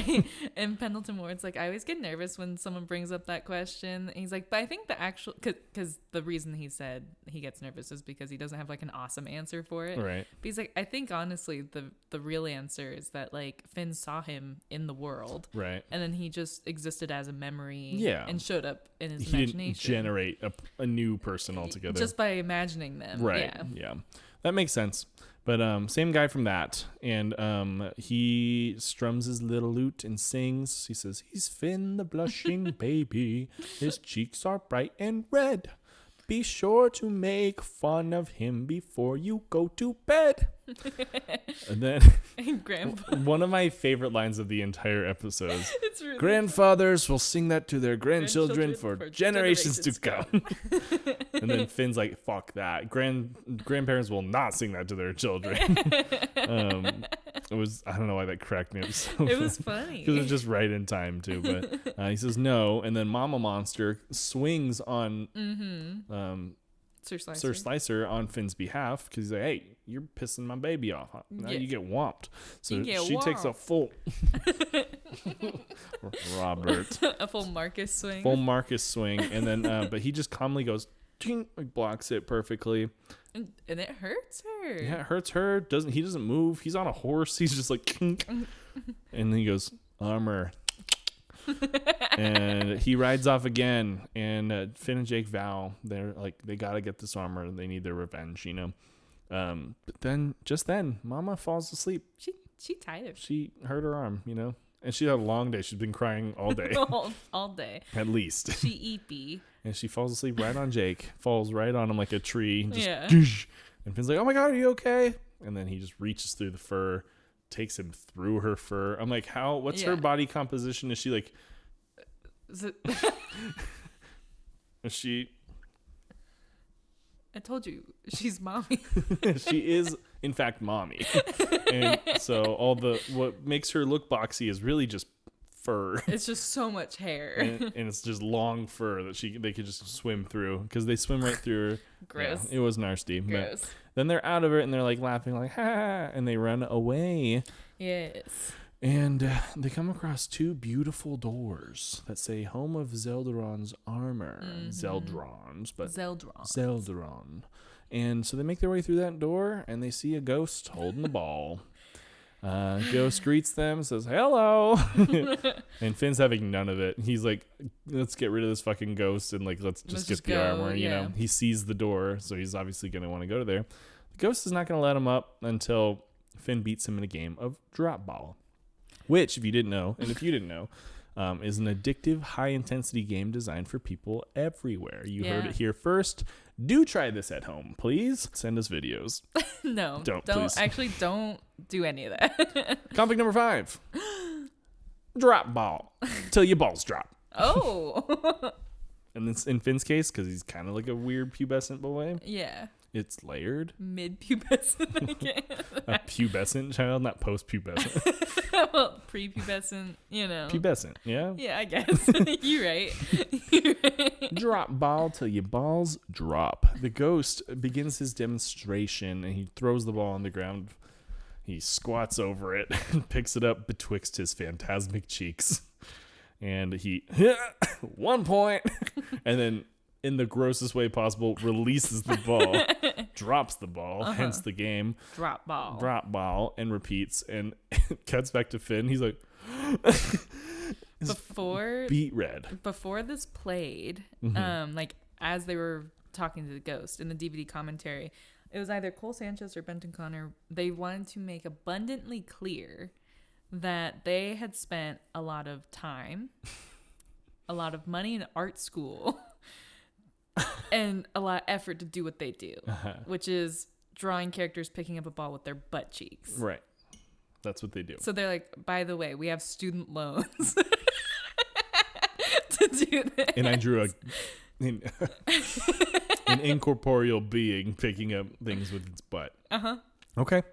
And Pendleton Ward's like, I always get nervous when someone brings up that question. And he's like, but I think the actual, because the reason he said he gets nervous is because he doesn't have like an awesome answer for it. Right. But he's like, I think honestly the real answer is that like Finn saw him in the world. Right. And then he just existed as a memory. Yeah. And showed up in his He imagination. didn't generate a new person altogether. Just by imagining them. Right. Yeah. That makes sense. But same guy from that. And he strums his little lute and sings. He says, "He's Finn the blushing baby. His cheeks are bright and red. Be sure to make fun of him before you go to bed." And then And Grandpa. one of my favorite lines of the entire episode. It's really Grandfathers will sing that to their grandchildren for generations to come. And then Finn's like, "Fuck that. Grandparents will not sing that to their children." It was, I don't know why that cracked me up so It was funny. because it was just right in time too. But he says no, and then Mama Monster swings on Sir Slicer on Finn's behalf because he's like, "Hey, you're pissing my baby off. Huh? Now you get whomped." So You get she takes a whomped. full Robert. A full Marcus swing. Full Marcus swing, and then but he just calmly goes, "Ting," like blocks it perfectly. And it hurts her. Yeah, it hurts her. He doesn't move. He's on a horse. He's just like, "Kink." And then he goes, "Armor." And he rides off again, and Finn and Jake vow they're like they gotta get this armor and they need their revenge, you know. But then Mama falls asleep. She tired. She hurt her arm, you know, and she had a long day. She's been crying all day. all day. At least. She eepy. And she falls asleep right on Jake, falls right on him like a tree. Just Yeah. And Finn's like, "Oh my God, are you okay?" And then he just reaches through the fur, takes him through her fur. I'm like, what's her body composition? Is she like, is she, I told you, she's mommy. she is in fact mommy. And so what makes her look boxy is really just fur. It's just so much hair. And it's just long fur that they could just swim through because they swim right through her. Gross. Yeah, it was nasty. Gross. But then they're out of it and they're like laughing like, "Ha," and they run away. Yes. And they come across two beautiful doors that say "Home of Zeldron's Armor." Zeldron's, but Zeldron. And so they make their way through that door and they see a ghost holding the ball. Ghost greets them, says hello. And Finn's having none of it. He's like, "Let's get rid of this fucking ghost and like let's just get the go, armor." You know, he sees the door, so he's obviously gonna want to go to there. The ghost is not gonna let him up until Finn beats him in a game of drop ball, which, if you didn't know, and if you didn't know, is an addictive, high-intensity game designed for people everywhere. You heard it here first. Do try this at home, please. Send us videos. No, Don't please. Actually, don't do any of that. Conflict number 5. Drop ball till your balls drop. Oh. And it's in Finn's case, because he's kind of like a weird pubescent boy. Yeah. It's layered. Mid-pubescent, I guess. A pubescent child, not post-pubescent. Well, pre-pubescent, you know. Pubescent, yeah? Yeah, I guess. You're right. You're right. Drop ball till your balls drop. The ghost begins his demonstration, and he throws the ball on the ground. He squats over it and picks it up betwixt his phantasmic cheeks. And he, 1 point. And then, in the grossest way possible, releases the ball, drops the ball, hence the game. Drop ball, and repeats. And cuts back to Finn. He's like, beet red. Before this played, like as they were talking to the ghost in the DVD commentary, it was either Cole Sanchez or Benton Connor. They wanted to make abundantly clear that they had spent a lot of time, a lot of money in art school, and a lot of effort to do what they do, which is drawing characters picking up a ball with their butt cheeks. Right. That's what they do. So they're like, by the way, we have student loans to do this. And I drew an incorporeal being picking up things with its butt. Okay.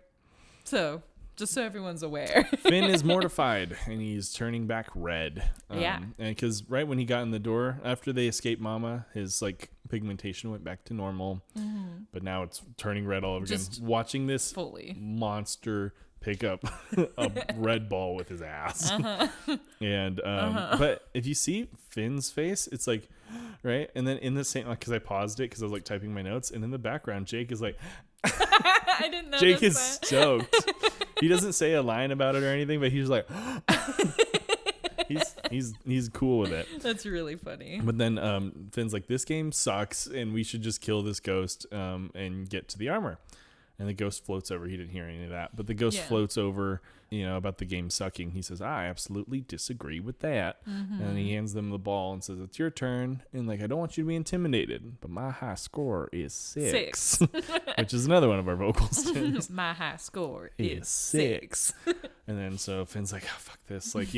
So, just so everyone's aware. Finn is mortified and he's turning back red. Yeah. And because right when he got in the door, after they escaped Mama, his like pigmentation went back to normal. But now it's turning red all over again. Watching this fully monster pick up a red ball with his ass. And but if you see Finn's face, it's like, right? And then in the same, like, because I paused it because I was like typing my notes, and in the background Jake is like I didn't know Jake is stoked. He doesn't say a line about it or anything, but he's like he's cool with it. That's really funny. But then Finn's like, this game sucks and we should just kill this ghost and get to the armor. And the ghost floats over. He didn't hear any of that. But the ghost floats over, about the game sucking. He says, I absolutely disagree with that. And he hands them the ball and says, it's your turn. And like, I don't want you to be intimidated, but my high score is 6. Which is another one of our vocal stims. My high score is 6. And then so Finn's like, oh, fuck this. Like,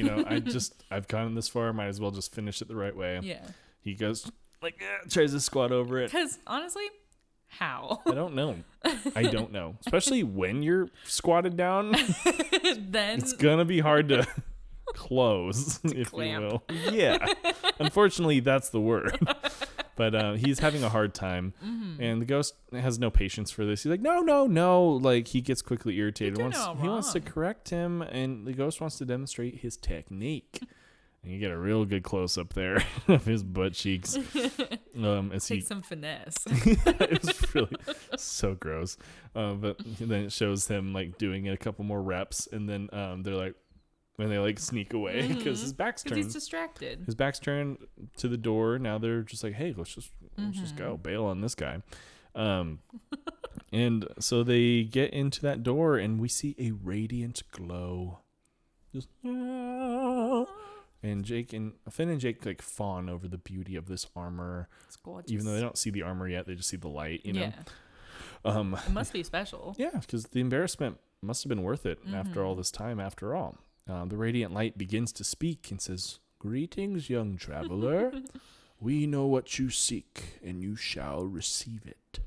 I've gotten this far. Might as well just finish it the right way. Yeah. He goes, like, tries to squat over it. Because honestly, how? I don't know. Especially when you're squatted down. Then it's gonna be hard to close, if clamp. you will. Yeah. Unfortunately, that's the word. But he's having a hard time, and the ghost has no patience for this. He's like, no. Like, he gets quickly irritated. He wants to correct him, and the ghost wants to demonstrate his technique. And you get a real good close up there of his butt cheeks. Take some finesse. It was really so gross. But then it shows him like doing it a couple more reps, and then they're like, when they like sneak away because his back's turned. He's distracted. His back's turned to the door. Now they're just like, hey, let's just go bail on this guy. And so they get into that door, and we see a radiant glow. Just. And Finn and Jake like fawn over the beauty of this armor. It's gorgeous. Even though they don't see the armor yet, they just see the light, know? It must be special. Yeah, because the embarrassment must have been worth it after all this time, after all. The radiant light begins to speak and says, greetings, young traveler. We know what you seek, and you shall receive it.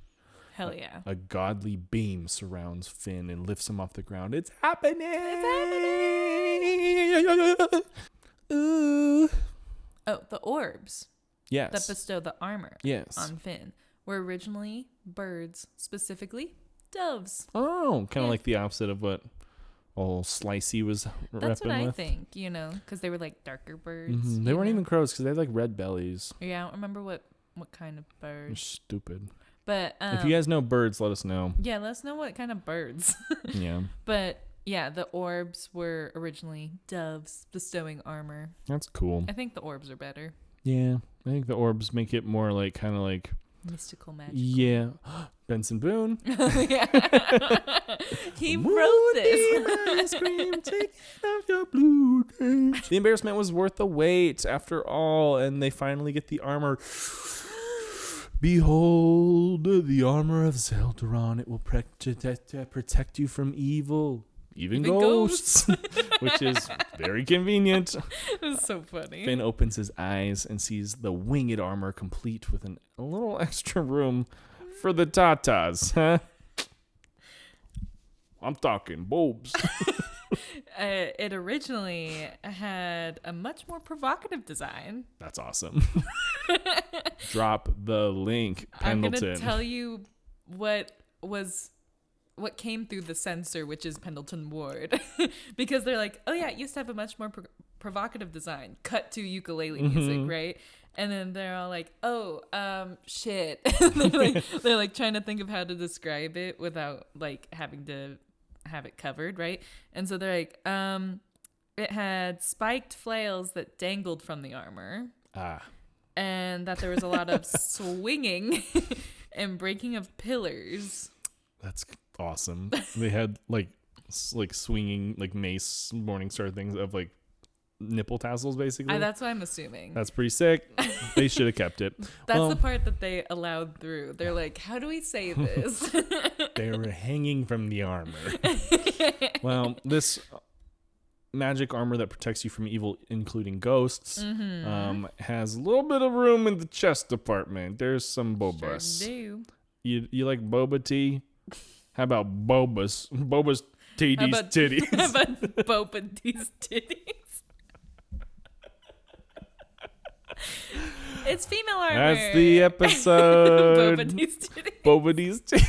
Hell yeah. A godly beam surrounds Finn and lifts him off the ground. It's happening! Ooh. Oh, the orbs. Yes. That bestow the armor on Finn were originally birds, specifically doves. Oh, kind of like the opposite of what old Slicey was repping with. That's what I think, because they were like darker birds. They weren't even crows because they had like red bellies. Yeah, I don't remember what kind of bird. They're stupid. But if you guys know birds, let us know. Yeah, let us know what kind of birds. Yeah. But yeah, the orbs were originally doves bestowing armor. That's cool. I think the orbs are better. Yeah, I think the orbs make it more like kind of like mystical magic. Yeah. Benson Boone. He wrote this. The embarrassment was worth the wait after all, and they finally get the armor. Behold, the armor of Zeldaron. It will protect you from evil. Even ghosts. Which is very convenient. It's so funny. Finn opens his eyes and sees the winged armor complete with a little extra room for the tatas. Huh? I'm talking boobs. It originally had a much more provocative design. That's awesome. Drop the link, Pendleton. I'm going to tell you what was what came through the censor, which is Pendleton Ward, because they're like, oh yeah, it used to have a much more provocative design. Cut to ukulele music, right? And then they're all like, oh, shit. they're like trying to think of how to describe it without like having to have it covered, right? And so they're like, it had spiked flails that dangled from the armor. And that there was a lot of swinging and breaking of pillars. That's awesome. They had like swinging like Mace Morningstar things of like nipple tassels, basically. That's what I'm assuming. That's pretty sick. They should have kept it. That's the part that they allowed through. They're like, how do we say this? They were hanging from the armor. Well, this magic armor that protects you from evil, including ghosts, has a little bit of room in the chest department. There's some Bobas. Sure do. You like boba tea? How about Boba's Tiddies titties? How about Boba Deez titties? It's female armor. That's the episode. Boba Deez titties. Boba Deez titties.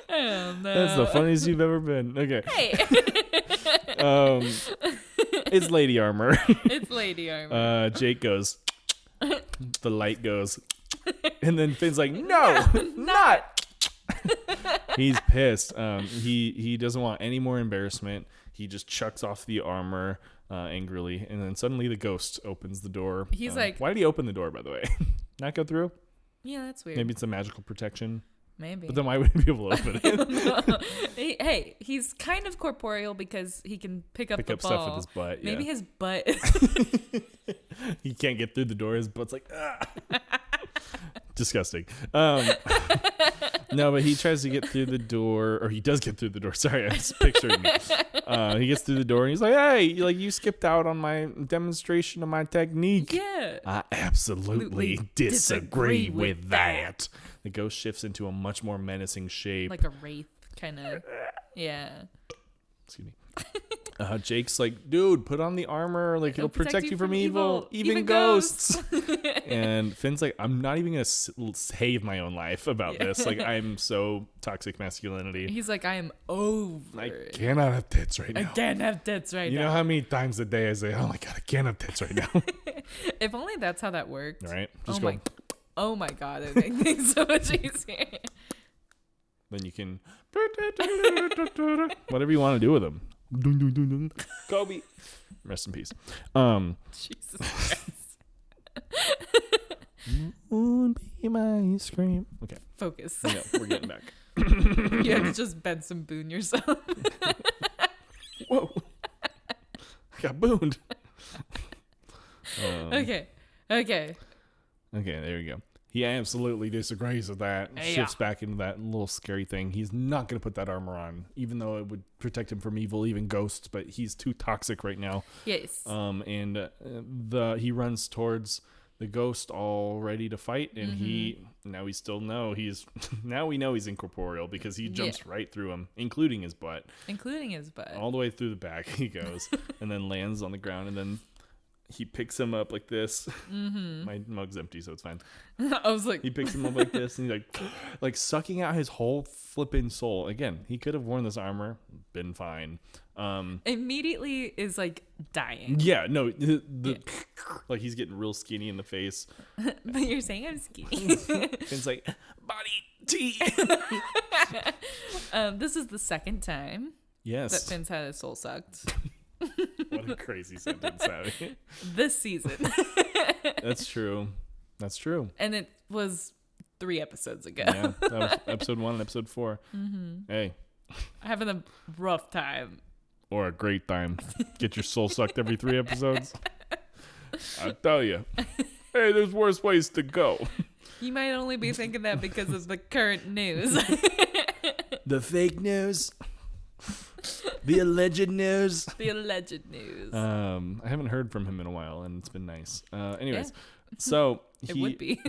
Oh, no. That's the funniest you've ever been. Okay. Hey. It's lady armor. It's lady armor. Jake goes. The light goes. And then Finn's like, no, not. He's pissed. He doesn't want any more embarrassment. He just chucks off the armor angrily. And then suddenly the ghost opens the door. He's like, why did he open the door, by the way? Not go through? Yeah, that's weird. Maybe it's a magical protection. Maybe. But then why would he be able to open it? Hey, he's kind of corporeal because he can pick up the ball. Stuff with his butt. Yeah. Maybe his butt. He can't get through the door. His butt's like, disgusting. No, but he tries to get through the door, or he does get through the door. Sorry, I was picturing it. He gets through the door and he's like, hey, you skipped out on my demonstration of my technique. Yeah. I absolutely disagree with that. The ghost shifts into a much more menacing shape. Like a wraith, kind of. Yeah. Excuse me. Jake's like, dude, put on the armor. Like, it'll protect you from evil. Even ghosts. And Finn's like, I'm not even going to save my own life about this. Like, I'm so toxic masculinity. He's like, I am over. I cannot have tits right now. I can't have tits right now. You know how many times a day I say, oh my God, I can't have tits right now. If only that's how that worked. All right. Just go. Oh my God, it makes things so much easier. Then you can whatever you want to do with them. Kobe. Rest in peace. Jesus Christ. Won't be my scream. Okay. Focus. Yeah, we're getting back. You have to just Benson Boone yourself. Whoa. I got booned. Okay, there we go. He absolutely disagrees with that. Shifts back into that little scary thing. He's not going to put that armor on, even though it would protect him from evil, even ghosts. But he's too toxic right now. Yes. And he runs towards the ghost, all ready to fight. And now we know he's incorporeal because he jumps right through him, including his butt. All the way through the back he goes, and then lands on the ground, and then he picks him up like this. My mug's empty, so it's fine. I was like, he picks him up like this, and he's like sucking out his whole flipping soul. Again, he could have worn this armor, been fine. Immediately is like dying. Yeah, no, like he's getting real skinny in the face. But you're saying I'm skinny. It's like body tea. This is the second time. Yes. That Finn's had his soul sucked. What a crazy sentence, Savvy. This season. That's true. And it was 3 episodes ago. Yeah, that was episode 1 and episode 4. Hey. Having a rough time. Or a great time. Get your soul sucked every 3 episodes. I tell you. Hey, there's worse ways to go. You might only be thinking that because of the current news. The fake news. The alleged news. The alleged news. I haven't heard from him in a while, and it's been nice. Anyways, so it would be.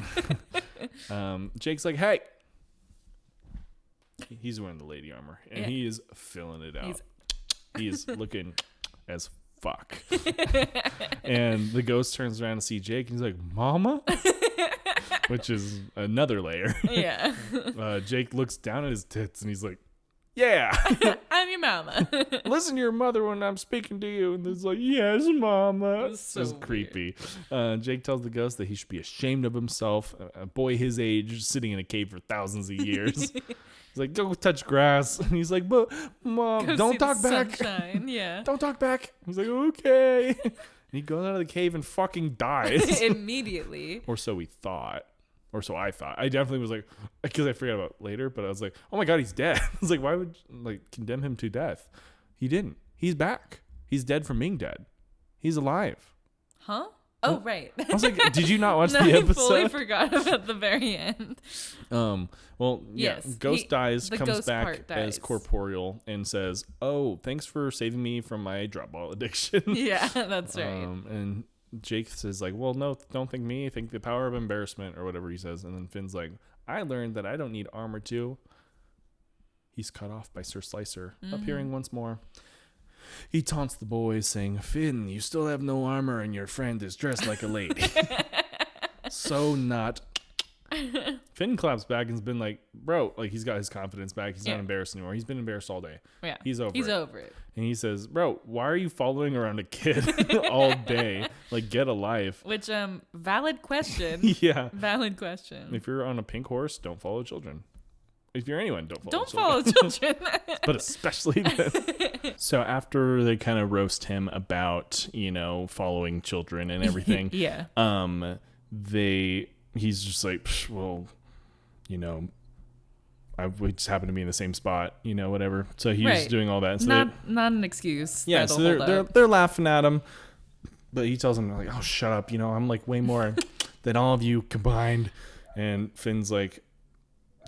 Jake's like, hey. He's wearing the lady armor, and he is filling it out. He is looking as fuck. And the ghost turns around to see Jake, and he's like, Mama? which is another layer. Yeah. Jake looks down at his tits and he's like, yeah. I'm your mama. Listen to your mother when I'm speaking to you. And it's like, yes, mama. It's so It's creepy. Jake tells the ghost that he should be ashamed of himself. A boy his age sitting in a cave for thousands of years. He's like, go touch grass. And he's like, but Mom, Go don't see talk the back. sunshine. Yeah. Don't talk back. He's like, okay. And he goes out of the cave and fucking dies. Immediately. Or so we thought. Or so I thought. I definitely was like, because I forgot about it later, but I was like, oh my God, he's dead. I was like, why would condemn him to death? He didn't. He's back. He's dead from being dead. He's alive. Huh? Oh, right. I was like, did you not watch No, the I episode? fully forgot about the very end. Well, yeah. Yes, Ghost dies, the comes ghost back part as dies. corporeal and says, oh, thanks for saving me from my drop ball addiction. Yeah, that's right. And Jake says like, well, no, don't think me. Think the power of embarrassment or whatever he says. And then Finn's like, I learned that I don't need armor too. He's cut off by Sir Slicer, appearing once more. He taunts the boys, saying, Finn, you still have no armor and your friend is dressed like a lady. So not. Finn claps back and's been like, bro, like he's got his confidence back. He's not embarrassed anymore. He's been embarrassed all day. Yeah. He's over it. it. And he says, bro, why are you following around a kid all day? Like, get a life. Which, valid question. Yeah. Valid question. If you're on a pink horse, don't follow children. If you're anyone, don't follow Don't children. follow children. But especially them. So after they kind of roast him about, following children and everything, Yeah. he's just like, well, we just happen to be in the same spot, whatever. So he's Right. doing all that. So not an excuse. yeah, that'll so hold up. they're laughing at him, but he tells them like, "Oh, shut up! I'm like way more than all of you combined." And Finn's like,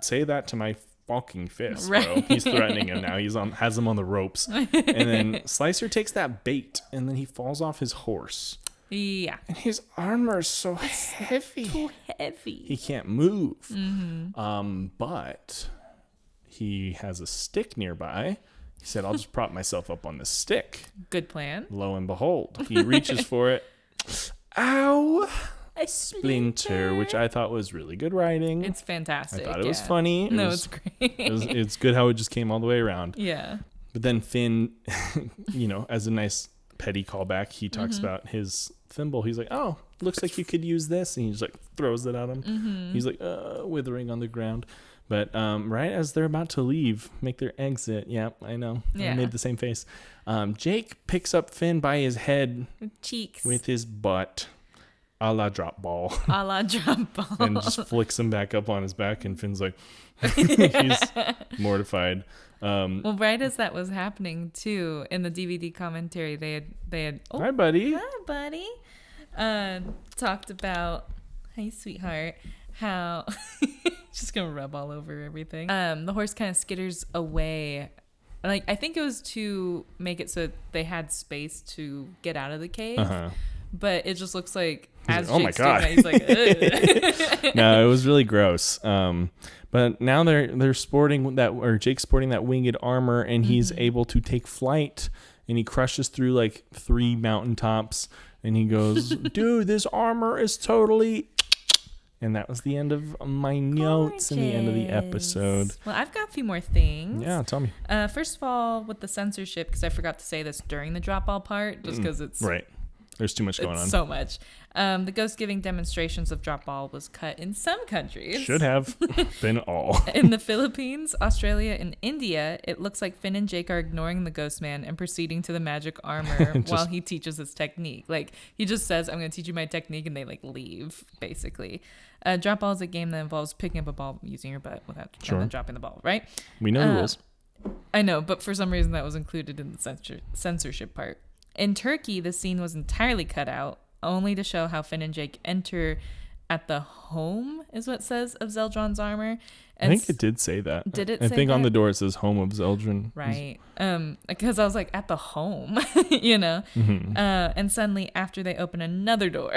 "Say that to my fucking fist, bro." Right. He's threatening him now. Has him on the ropes, and then Slicer takes that bait, and then he falls off his horse, Yeah. and his armor is so heavy. Too heavy. He can't move. But he has a stick nearby. He said, I'll just prop myself up on this stick. Good plan. Lo and behold, he reaches for it. Ow! A splinter, which I thought was really good writing. It's fantastic. I thought it was funny. It's great. It's good how it just came all the way around. Yeah. But then Finn, as a nice petty callback, he talks about his thimble. He's like, oh, looks like you could use this. And he just like throws it at him. He's like, withering on the ground. But right as they're about to leave, make their exit. Yeah, I know. Yeah. I made the same face. Jake picks up Finn by his head Cheeks. with his butt, a la drop ball, a la drop ball. and just flicks him back up on his back. And Finn's like, he's mortified. Well, right as that was happening too, in the DVD commentary, they had oh, Hi, buddy. hi, buddy, talked about, hey, sweetheart, how just gonna rub all over everything. The horse kind of skitters away. Like, I think it was to make it so they had space to get out of the cave. But it just looks like as like, Jake's oh my doing that, he's like, No, it was really gross. But now they're sporting that, or Jake's sporting that winged armor, and he's able to take flight, and he crushes through like 3 mountaintops, and he goes, dude, this armor is totally. And that was the end of my notes and the end of the episode. Well, I've got a few more things. Yeah, tell me. First of all, with the censorship, because I forgot to say this during the drop ball part, just because it's Right. There's too much going on. so much. The ghost giving demonstrations of drop ball was cut in some countries. Should have been all. In the Philippines, Australia, and India, it looks like Finn and Jake are ignoring the ghost man and proceeding to the magic armor while he teaches his technique. Like, he just says, I'm going to teach you my technique, and they like leave, basically. Drop ball is a game that involves picking up a ball using your butt without and then dropping the ball, right? We know the rules. I know, but for some reason that was included in the censorship part. In Turkey, the scene was entirely cut out, only to show how Finn and Jake enter at the home, is what it says, of Zeldron's armor. And I think it did say that. Did it I say think on that? the door it says home of Zeldron. Right. Because I was like, at the home, and suddenly after they open another door.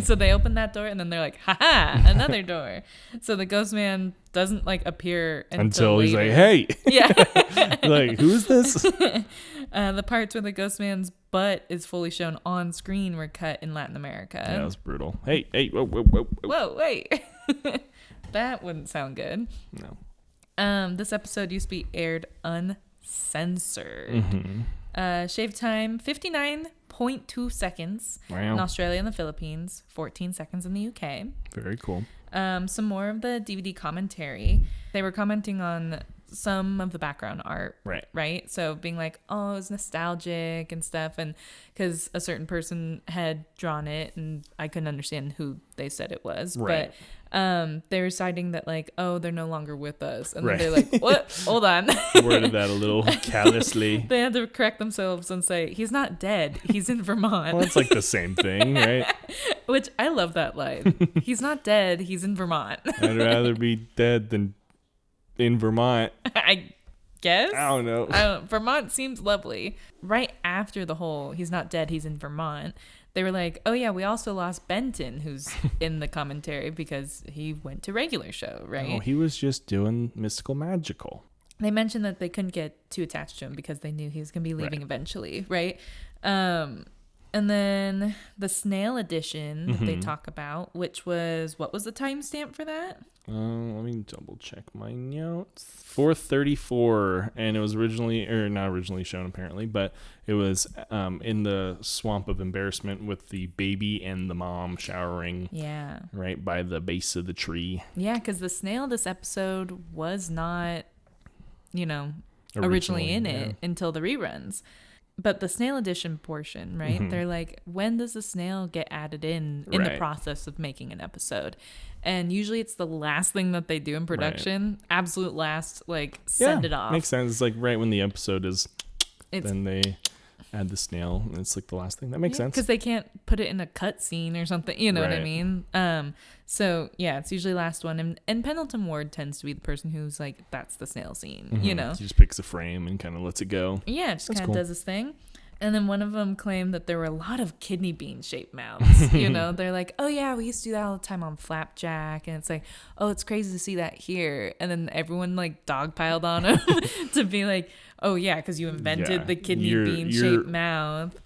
So they open that door and then they're like, haha, another door. So the ghost man doesn't like appear until he's later. like, hey. Yeah. Like, who's this? The parts where the ghost man's butt is fully shown on screen were cut in Latin America. Yeah, that was brutal. Hey, whoa. Whoa, wait. That wouldn't sound good. No. This episode used to be aired uncensored. Mm-hmm. Shave time 59.2 seconds Wow. in Australia and the Philippines, 14 seconds in the UK. Very cool. Some more of the DVD commentary. They were commenting on some of the background art, right? So being like, oh, it's nostalgic and stuff, and because a certain person had drawn it and I couldn't understand who they said it was, right. But they were citing that like, oh, they're no longer with us, and Right. then they're like, what? Hold on. Worded that a little callously. They had to correct themselves and say, he's not dead, he's in Vermont. Well, it's like the same thing, right? Which I love that line. He's not dead, he's in Vermont. I'd rather be dead than in Vermont. I guess. I don't know. Vermont seems lovely. Right after the whole he's not dead, he's in Vermont, they were like, oh yeah, we also lost Benton, who's in the commentary because he went to regular show, right? Oh, he was just doing mystical magical. They mentioned that they couldn't get too attached to him because they knew he was going to be leaving eventually, right? And then the snail edition that they talk about, which was, what was the timestamp for that? Let me double check my notes. 4:34, and it was not originally shown apparently, but it was in the swamp of embarrassment with the baby and the mom showering. Yeah. Right by the base of the tree. Yeah, because the snail this episode was not, originally in it until the reruns. But the snail edition portion, right? Mm-hmm. They're like, when does the snail get added in the Right. process of making an episode? And usually it's the last thing that they do in production. Absolute last, send it off. Makes sense. It's like right when the episode is, It's, then they add the snail, and it's like the last thing. That makes sense. because they can't put it in a cut scene or something. You know what I Right. mean? So yeah, it's usually last one. And Pendleton Ward tends to be the person who's like, that's the snail scene. Mhm. You know? He just picks a frame and kind of lets it go. Yeah, just That's kind of cool. does his thing. And then one of them claimed that there were a lot of kidney bean shaped mouths. They're like, oh yeah, we used to do that all the time on Flapjack. And it's like, oh, it's crazy to see that here. And then everyone dogpiled on him to be like, oh yeah, because you invented Yeah, the kidney you're- bean shaped mouth.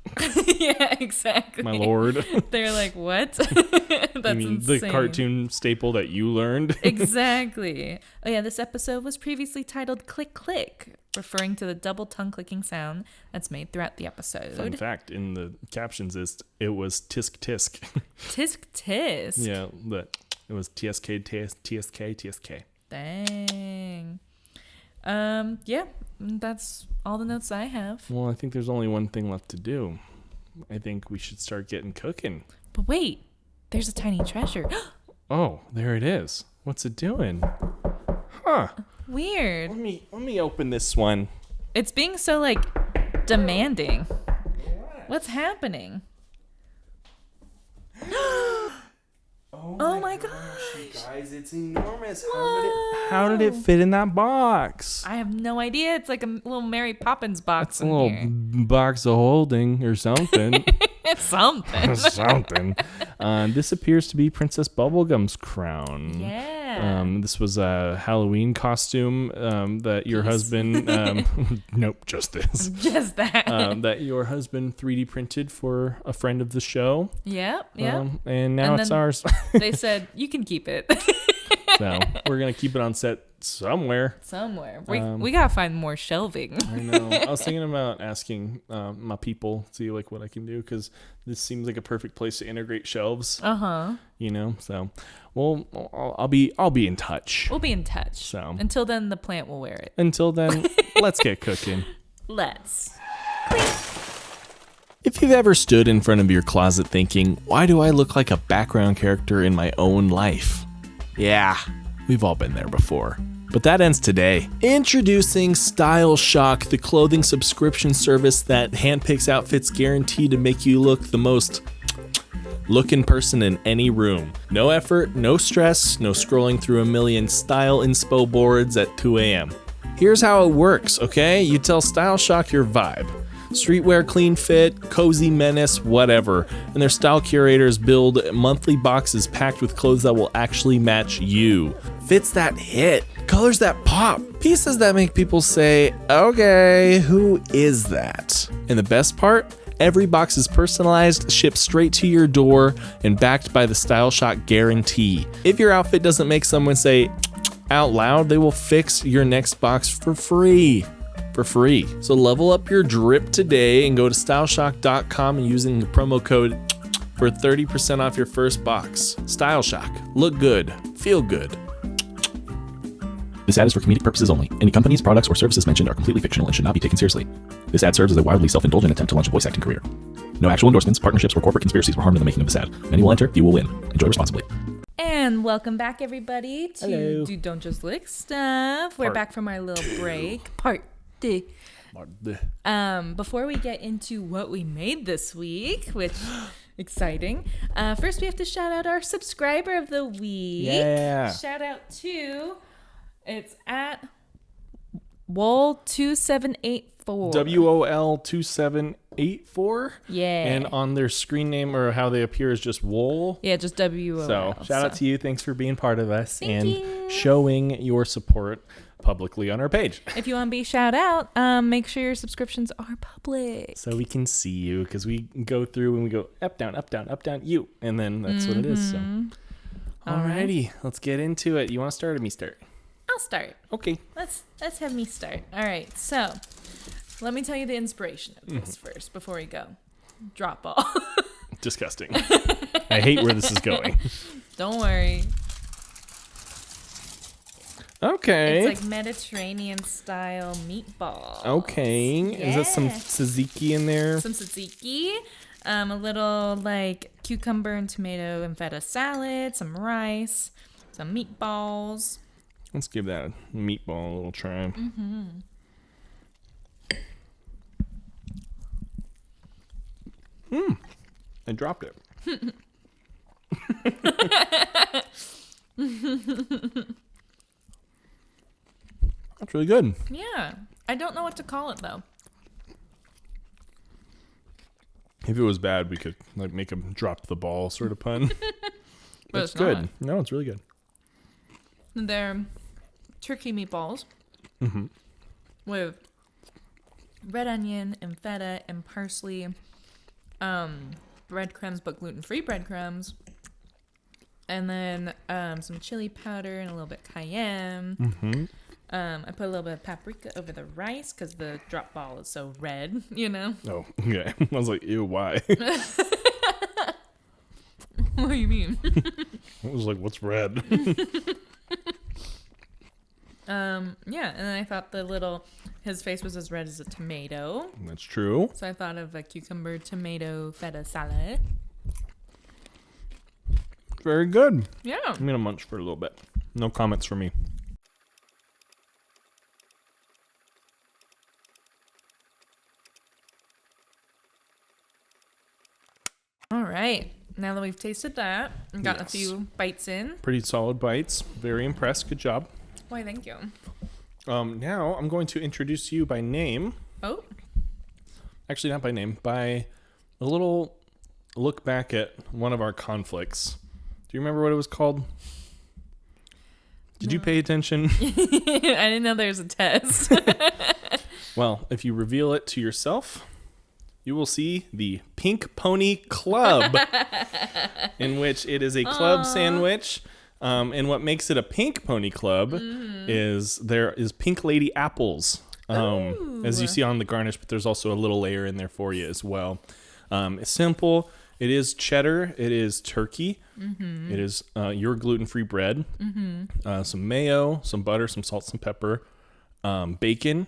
Yeah, exactly. My lord. They're like, what? That's I mean, insane. the cartoon staple that you learned. Exactly. Oh yeah, this episode was previously titled Click Click, referring to the double tongue clicking sound that's made throughout the episode. Fun fact in the captions is it was tisk tisk. Tisk tisk. Yeah, but it was TSK, TSK, TSK. Dang. Yeah, that's all the notes I have. Well, I think there's only one thing left to do. I think we should start getting cooking. But wait, there's a tiny treasure. Oh, there it is. What's it doing? Huh. Weird. Let me open this one. It's being so demanding. What's happening? Oh my gosh. Guys, it's enormous. How did it fit in that box? I have no idea. It's like a little Mary Poppins box It's a in little here. box of holding or something. It's something. Something. This appears to be Princess Bubblegum's crown. Yeah. This was a Halloween costume that your husband. Nope, just this. Just that. That your husband 3D printed for a friend of the show. Yep. And now And it's then- ours. They said, you can keep it. So we're gonna keep it on set somewhere. Somewhere. We got to find more shelving. I know. I was thinking about asking my people, see what I can do, because this seems like a perfect place to integrate shelves. Uh-huh. So, well, I'll be in touch. We'll be in touch. So Until then, the plant will wear it. until then, let's get cooking. Let's. If you've ever stood in front of your closet thinking, why do I look like a background character in my own life? Yeah, we've all been there before. But that ends today. Introducing Style Shock, the clothing subscription service that handpicks outfits guaranteed to make you look the most looking person in any room. No effort, no stress, no scrolling through a million style inspo boards at 2 a.m. Here's how it works, okay? You tell Style Shock your vibe. Streetwear, clean fit, cozy menace, whatever. And their style curators build monthly boxes packed with clothes that will actually match you. Fits that hit, colors that pop, pieces that make people say, okay, who is that? And the best part? Every box is personalized, shipped straight to your door, and backed by the Style Shock guarantee. If your outfit doesn't make someone say out loud, they will fix your next box for free. So level up your drip today and go to styleshock.com and using the promo code for 30% off your first box. Style Shock. Look good. Feel good. This ad is for comedic purposes only. Any companies, products, or services mentioned are completely fictional and should not be taken seriously. This ad serves as a wildly self-indulgent attempt to launch a voice acting career. No actual endorsements, partnerships, or corporate conspiracies were harmed in the making of this ad. Many will enter, few will win. Enjoy responsibly. And welcome back, everybody, to Hello. Do Don't Just Lick Stuff. We're back from our little break. Part 2. Before we get into what we made this week, which exciting. First, we have to shout out our subscriber of the week. Yeah. Shout out to, it's at Wol2784. WOL2784. Yeah. And on their screen name or how they appear is just Wol. Yeah, just WOL. So shout out to you. Thanks for being part of us Thank and you. showing your support publicly on our page. If you want to be shout out, make sure your subscriptions are public. So we can see you because we go through and we go up, down, you. And then that's what it is. So, alrighty, let's get into it. You want to start or me start? I'll start. Okay. Let's have me start. All right. So, let me tell you the inspiration of this first before we go. Drop ball. Disgusting. I hate where this is going. Don't worry. Okay. It's like Mediterranean style meatballs. Okay. Is that some Yeah. tzatziki in there? Some tzatziki, a little like cucumber and tomato and feta salad, some rice, some meatballs. Let's give that meatball a little try. I dropped it. That's really good. Yeah. I don't know what to call it though. If it was bad, we could like make a drop the ball sort of pun. But It's it's good. not. No, it's really good. They're turkey meatballs with red onion and feta and parsley, breadcrumbs, but gluten-free breadcrumbs, and then some chili powder and a little bit cayenne. I put a little bit of paprika over the rice because the drop ball is so red, you know? Oh, okay. I was like, ew, why? What do you mean? I was like, what's red? Yeah, and then I thought his face was as red as a tomato. That's true. So I thought of a cucumber, tomato, feta salad. Very good. Yeah. I'm going to munch for a little bit. No comments from me. All right. Now that we've tasted that and gotten Yes. a few bites in. Pretty solid bites. Very impressed. Good job. Why, thank you. Now I'm going to introduce you by name. Oh, Actually, not by name. By a little look back at one of our conflicts. Do you remember what it was called? Did you pay attention? I didn't know there was a test. Well, if you reveal it to yourself, you will see the Pink Pony Club, in which it is a club sandwich. And what makes it a Pink Pony Club is there is pink lady apples, as you see on the garnish, but there's also a little layer in there for you as well. It's simple. It is cheddar. It is turkey. It is your gluten-free bread. Some mayo, some butter, some salt, some pepper, bacon,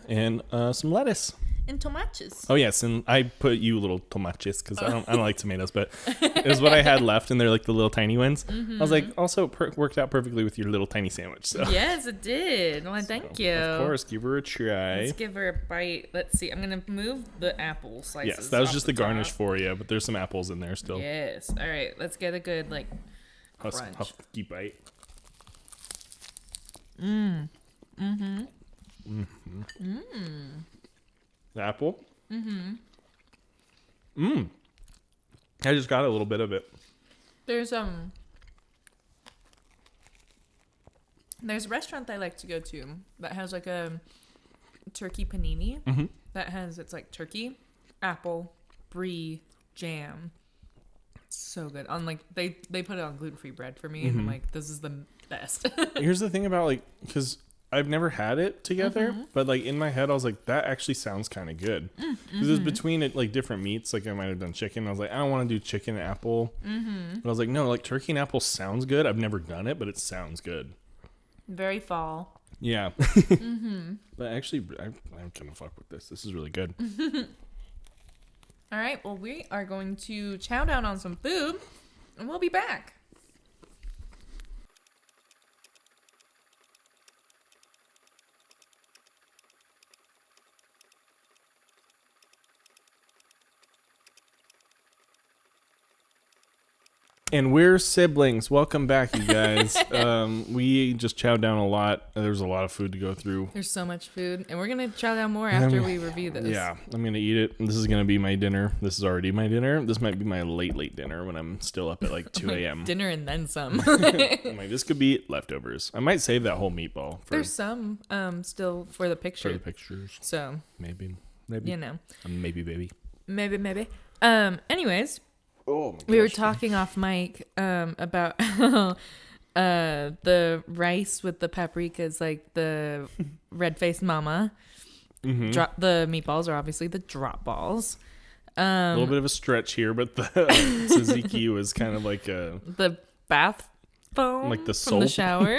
and some lettuce. And tomates. Oh yes, and I put you little tomates because I don't like tomatoes, but it was what I had left, and they're like the little tiny ones. I was like, also worked out perfectly with your little tiny sandwich. So Yes, it did. Well, thank you. of course, give her a try. Let's give her a bite. Let's see. I'm going to move the apple slices. Yes, that was off just the garnish top. for you, but there's some apples in there still. Yes. All right. Let's get a good, like, crunch. Husky bite. The apple. I just got a little bit of it. There's a restaurant that I like to go to that has like a turkey panini that has, it's like turkey, apple, brie jam. So good. On like they put it on gluten-free bread for me, and I'm like, this is the best. Here's the thing about like, because I've never had it together, but like in my head I was like, that actually sounds kind of good, because it was between it like different meats. Like I might have done chicken. I was like, I don't want to do chicken and apple, but I was like, no, like turkey and apple sounds good. I've never done it, but it sounds good. Very fall. Yeah. But actually, I'm gonna fuck with this. This is really good. All right, well, we are going to chow down on some food, and we'll be back. And we're siblings. Welcome back, you guys. We just chowed down a lot. There's a lot of food to go through. There's so much food, and we're going to chow down more after we review this. Yeah, I'm going to eat it. This is going to be my dinner. This is already my dinner. This might be my late dinner when I'm still up at like 2 a.m. Dinner and then some. I'm like, this could be leftovers. I might save that whole meatball. There's some still for the picture. For the pictures. So. Maybe. You know. Maybe, baby. Maybe. Anyways. Oh my gosh. We were talking off mic about the rice with the paprikas, like the red-faced mama. The meatballs are obviously the drop balls. A little bit of a stretch here, but the tzatziki was kind of like the bath foam, like the from the soap. shower.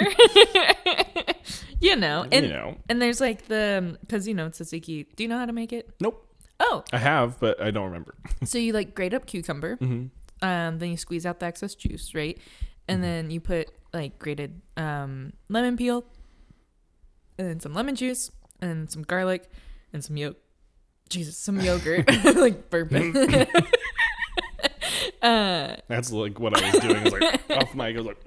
And there's like because tzatziki. Do you know how to make it? Nope. Oh, I have, but I don't remember. so you like grate up cucumber, then you squeeze out the excess juice, right? And then you put like grated lemon peel, and then some lemon juice, and some garlic, and some some yogurt, like bourbon. That's like what I was doing. I was like off mic. I was like,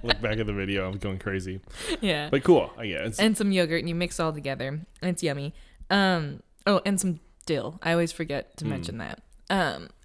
look back at the video. I was going crazy. Yeah, but cool. I guess. And some yogurt, and you mix all together, and it's yummy. Oh, and some dill. I always forget to mention that.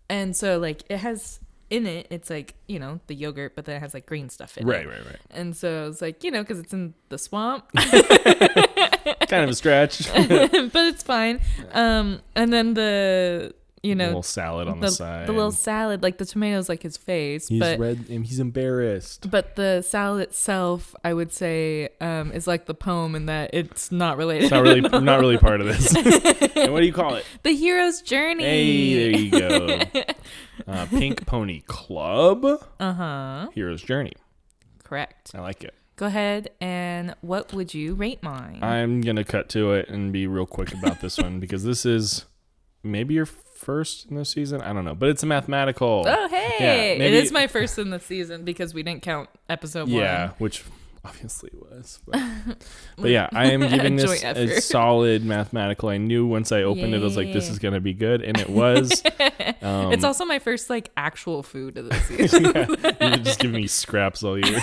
And so like it has in it, it's like, the yogurt, but then it has like green stuff in it. Right. And so it's like, because it's in the swamp. Kind of a stretch. But it's fine. And then the little salad on the side. The little salad, like the tomato's like his face. He's red and he's embarrassed. But the salad itself, I would say, is like the poem in that it's not related. It's not really part of this. And what do you call it? The Hero's Journey. Hey, there you go. Pink Pony Club. Hero's Journey. Correct. I like it. Go ahead, and what would you rate mine? I'm going to cut to it and be real quick about this one, because this is maybe your first in the season. I don't know, but it's a mathematical. Oh, hey. Yeah, it is my first in the season because we didn't count episode 1. Yeah, which obviously was. But yeah, I am giving this a solid mathematical. I knew once I opened it, I was like, this is going to be good. And it was. It's also my first like actual food of the season. You're just giving me scraps all year.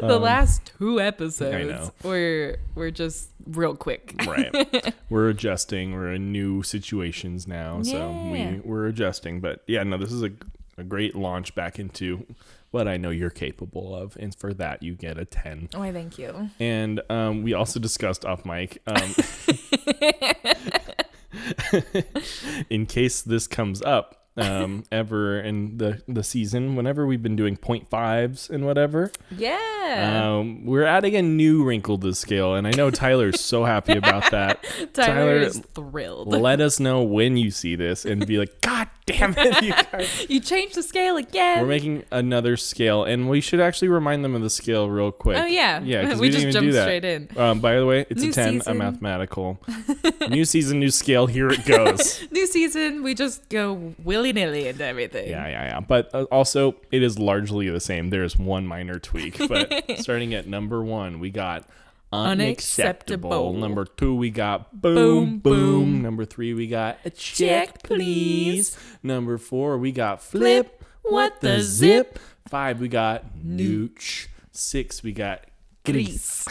The last 2 episodes were just real quick. Right. We're adjusting. We're in new situations now. So we're adjusting. But yeah, no, this is a great launch back into what I know you're capable of. And for that, you get a 10. Oh, thank you. And we also discussed off mic, in case this comes up ever in the season, whenever we've been doing 0.5s and whatever. Yeah. We're adding a new wrinkle to the scale, and I know Tyler's so happy about that. Tyler is thrilled. Let us know when you see this and be like, God damn it, you guys. You changed the scale again. We're making another scale, and we should actually remind them of the scale real quick. Oh, yeah. Yeah, because we didn't just even jumped do that. straight in. By the way, it's New a 10, season. a mathematical. New season, new scale, here it goes. New season, we just go willy-nilly into everything. Yeah. But also, it is largely the same. There's one minor tweak. But starting at number 1, we got unacceptable. Number 2, we got boom. Number 3, we got a check, please. Number 4, we got flip. What the zip? 5, we got nooch. 6, we got grease.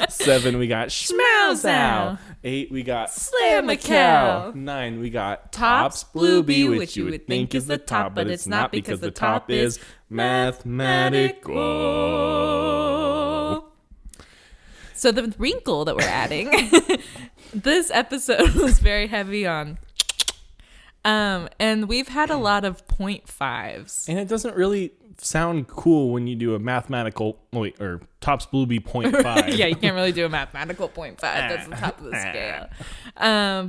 7, we got schmauzow. 8, we got slam a cow. 9, we got tops bluebee, which you would think is the top, but it's not, because the top is mathematical. So the wrinkle that we're adding, this episode was very heavy on, and we've had a lot of 0.5s. And it doesn't really sound cool when you do a mathematical, or Tops Blueby 0.5. Yeah, you can't really do a mathematical 0.5. That's the top of the scale.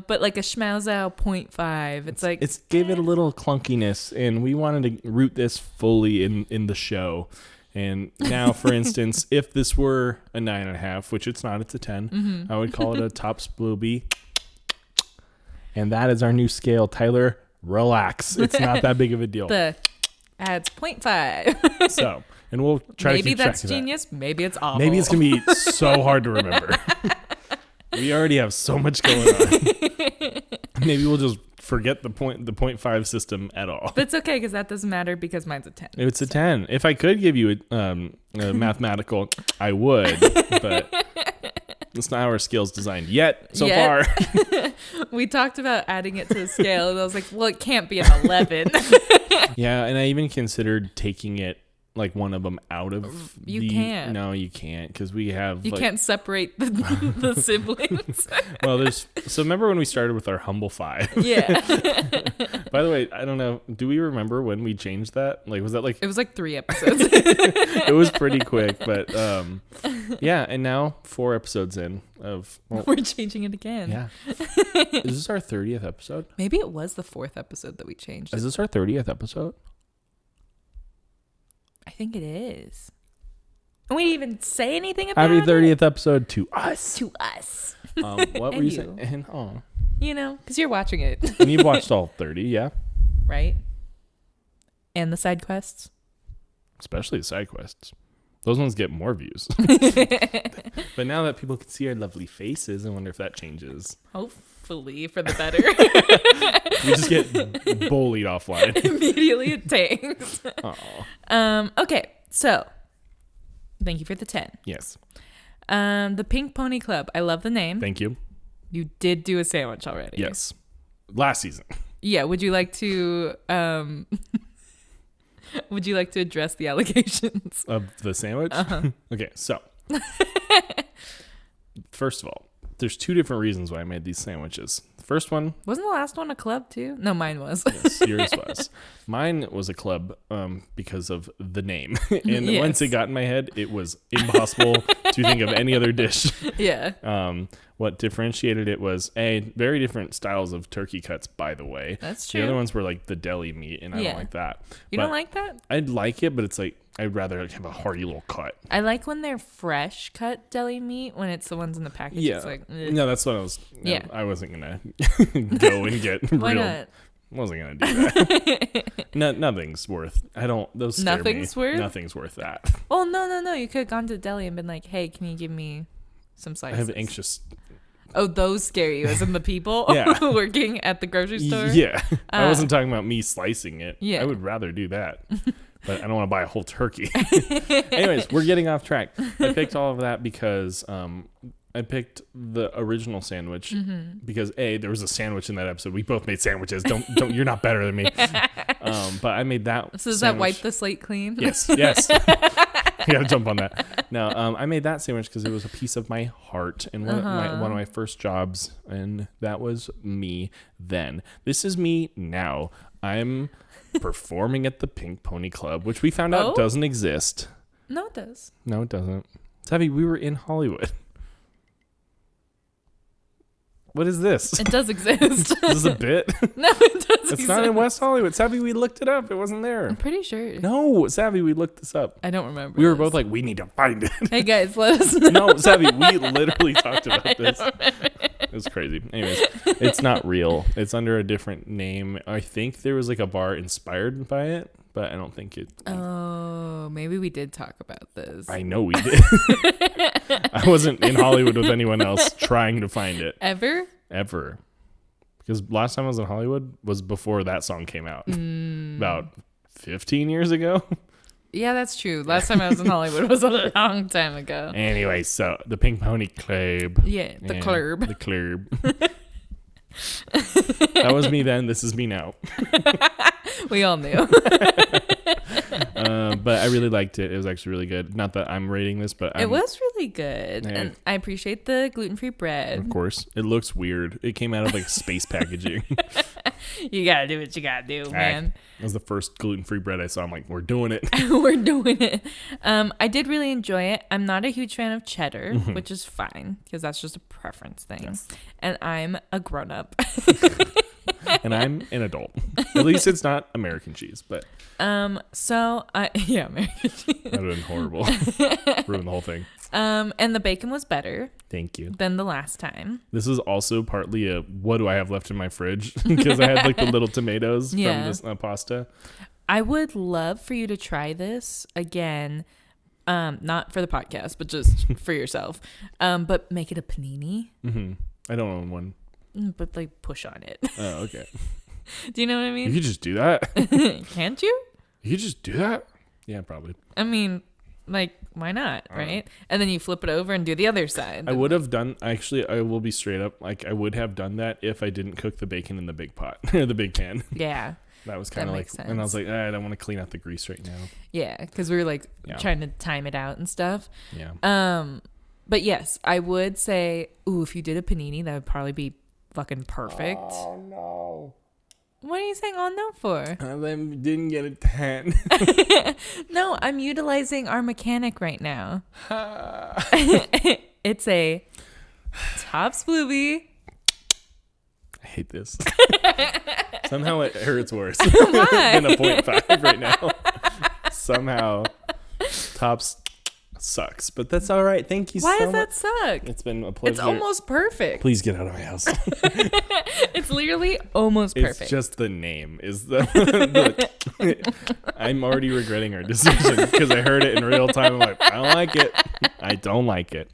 But like a schmauzau 0.5, it's like... It's gave it a little clunkiness, and we wanted to root this fully in the show. And now, for instance, if this were a 9.5, which it's not, it's a 10, I would call it a Tops Blueby. And that is our new scale. Tyler, relax. It's not that big of a deal. The adds 0.5. So, and we'll try to keep track of that. Maybe that's genius. Maybe it's awful. Maybe it's going to be so hard to remember. We already have so much going on. Maybe we'll just forget the 0.5 system at all. But it's okay because that doesn't matter because mine's a 10. It's a 10. If I could give you a mathematical, I would, but it's not how our scale's designed yet so far. We talked about adding it to the scale, and I was like, well, it can't be an 11. Yeah, and I even considered taking it, like one of them out of You can't. No, you can't, because we have... You can't separate the siblings. Well, so remember when we started with our Humble 5? Yeah. By the way, I don't know, do we remember when we changed that? Like, was that like... It was like 3 episodes. It was pretty quick, but yeah, and now 4 episodes in of... Well, We're changing it again. yeah. Is this our 30th episode? Maybe it was the 4th episode that we changed. Is this our 30th episode? I think it is. And we didn't even say anything about Happy it. 30th episode to us. To us. What were And you you. saying? And, oh. You know, because you're watching it. And you've watched all 30, yeah? Right? And the side quests. Especially the side quests. Those ones get more views. But now that people can see our lovely faces, I wonder if that changes. Hopefully for the better. We just get bullied offline. Immediately it tanks. Aw. Okay, so thank you for the 10. Yes. The Pink Pony Club. I love the name. Thank you. You did do a sandwich already. Yes. Last season. Yeah. Would you like to address the allegations? Of the sandwich? Uh-huh. Okay, so. First of all, there's 2 different reasons why I made these sandwiches. The first one... Wasn't the last one a club too? No, mine was. Yes, yours was. Mine was a club because of the name. And Yes. once it got in my head, it was impossible to think of any other dish. Yeah. What differentiated it was, very different styles of turkey cuts, by the way. That's The true. other ones were like the deli meat, and I Yeah. don't like that. You don't like that? I'd like it, but it's like, I'd rather have a hearty little cut. I like when they're fresh cut deli meat. When it's the ones in the package, Yeah. it's like, ugh. No, that's what I was... Yeah. I wasn't going to go and get Why real... not? Wasn't going to do that. Nothing's worth... Those scare Nothing's me. worth? Nothing's worth that. Oh, no. You could have gone to the deli and been like, hey, can you give me some I slices? have anxious... Oh, those scare you as in the people Yeah. working at the grocery store? Yeah. I wasn't talking about me slicing it. Yeah. I would rather do that. But I don't want to buy a whole turkey. Anyways, we're getting off track. I picked all of that because I picked the original sandwich because there was a sandwich in that episode. We both made sandwiches. Don't you're not better than me. But I made that. So does sandwich. that wipe the slate clean? Yes. You gotta jump on that. No, I made that sandwich because it was a piece of my heart and one of my first jobs, and that was me then. This is me now. I'm performing at the Pink Pony Club, which we found out doesn't exist. No, it does. No, it doesn't. Savvy, we were in Hollywood. What is this? It does exist. Is this a bit? No, it does It's exist. not in West Hollywood. Savvy, we looked it up. It wasn't there. I'm pretty sure. No, Savvy, we looked this up. I don't remember. We were this. both like, we need to find it. Hey guys, let us know. No, Savvy, we literally talked about this. It was crazy. Anyways, it's not real. It's under a different name. I think there was like a bar inspired by it, but I don't think it. Oh, maybe we did talk about this. I know we did. I wasn't in Hollywood with anyone else trying to find it. Ever. Because last time I was in Hollywood was before that song came out. About 15 years ago. Yeah, that's true. Last time I was in Hollywood was a long time ago. Anyway, so the Pink Pony Club. Yeah, the And club. The club. That was me then. This is me now. We all knew. But I really liked it. It was actually really good. Not that I'm rating this, but it was really good. Yeah. And I appreciate the gluten-free bread. Of course. It looks weird. It came out of like space packaging. You gotta do what you gotta do, man. That was the first gluten-free bread I saw. I'm like, we're doing it. We're doing it. I did really enjoy it. I'm not a huge fan of cheddar, which is fine because that's just a preference thing. Yes. And I'm a grown-up. And I'm an adult. At least it's not American cheese, but American cheese. that would have been horrible. Ruined the whole thing. And the bacon was better. Thank you. Than the last time. This is also partly a what do I have left in my fridge because I had like the little tomatoes from this pasta. I would love for you to try this again. Not for the podcast, but just for yourself. But make it a panini. Mm-hmm. I don't own one. But like push on it. Oh, okay. Do you know what I mean? You could just do that. Can't you? You could just do that? Yeah, probably. I mean, like, why not, right? And then you flip it over and do the other side. I would have done, actually, I will be straight up, like, I would have done that if I didn't cook the bacon in the big pot, or the big pan. Yeah. That was kind of like, and I was like, I don't want to clean out the grease right now. Yeah, because we were like trying to time it out and stuff. Yeah. But yes, I would say, if you did a panini, that would probably be fucking perfect. Oh, no. What are you saying oh no for? I didn't get a 10. No, I'm utilizing our mechanic right now. It's a Tops Bluebee. I hate this. Somehow it hurts worse Why? than a 0.5 right now. Somehow Tops sucks, but that's all right. Thank you so much. Why does that suck? It's been a pleasure. It's almost perfect. Please get out of my house. It's literally almost perfect. It's just the name is the I'm already regretting our decision because I heard it in real time. I'm like, I don't like it. I don't like it.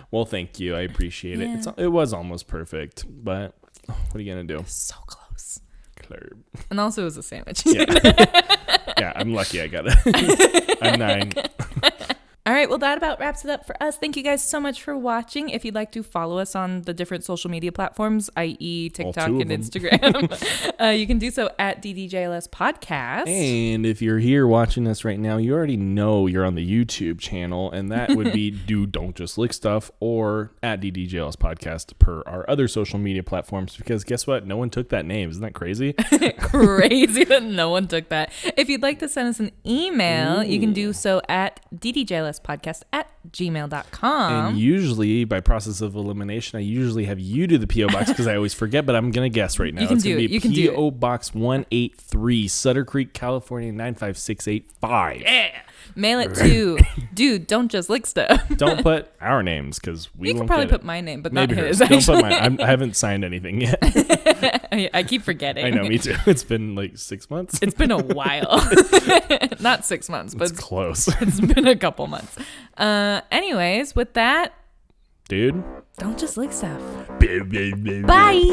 Well, thank you. I appreciate it. It was almost perfect, but what are you gonna do? So close. Club. And also it was a sandwich. Yeah. Yeah, I'm lucky I got it. I'm 9. All right, well, that about wraps it up for us. Thank you guys so much for watching. If you'd like to follow us on the different social media platforms, i.e. TikTok and Instagram, you can do so at DDJLS Podcast. And if you're here watching us right now, you already know you're on the YouTube channel, and that would be Don't Just Lick Stuff or at DDJLS Podcast per our other social media platforms, because guess what? No one took that name. Isn't that crazy? Crazy that no one took that. If you'd like to send us an email, you can do so at ddjlspodcast@gmail.com. And usually, by process of elimination, I usually have you do the P.O. Box because I always forget, but I'm going to guess right now. It's going to be P.O. Box 183, Sutter Creek, California, 95685. Yeah. Mail it to Dude, Don't Just Lick Stuff. Don't put our names because we You won't can probably get put my name, but Maybe not his. Don't put mine. I haven't signed anything yet. I keep forgetting. I know, me too. It's been like 6 months. It's been a while. Not 6 months, but it's close. It's been a couple months. Anyways, with that, dude, don't just lick stuff. Bye.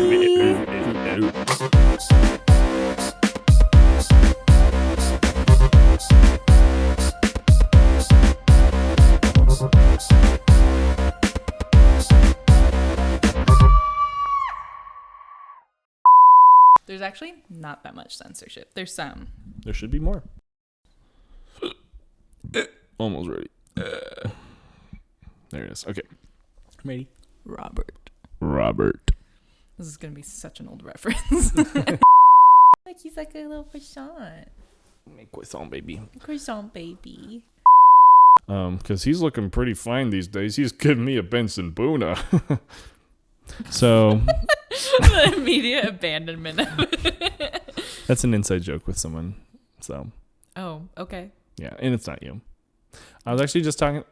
There's actually not that much censorship. There's some. There should be more. Almost ready. There it is. Okay. I'm ready. Robert. This is going to be such an old reference. Like he's like a little croissant. Croissant baby. Croissant baby. Because he's looking pretty fine these days. He's giving me a Benson Boona. So. The immediate abandonment of it. That's an inside joke with someone. So. Oh, okay. Yeah, and it's not you. I was actually just talking.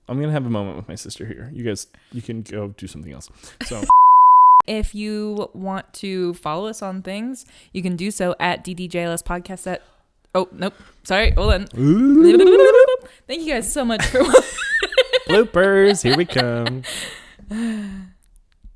I'm going to have a moment with my sister here. You guys, you can go do something else. So. If you want to follow us on things, you can do so at DDJLS Podcast Oh, nope. Sorry. Hold on. Thank you guys so much for bloopers. Here we come.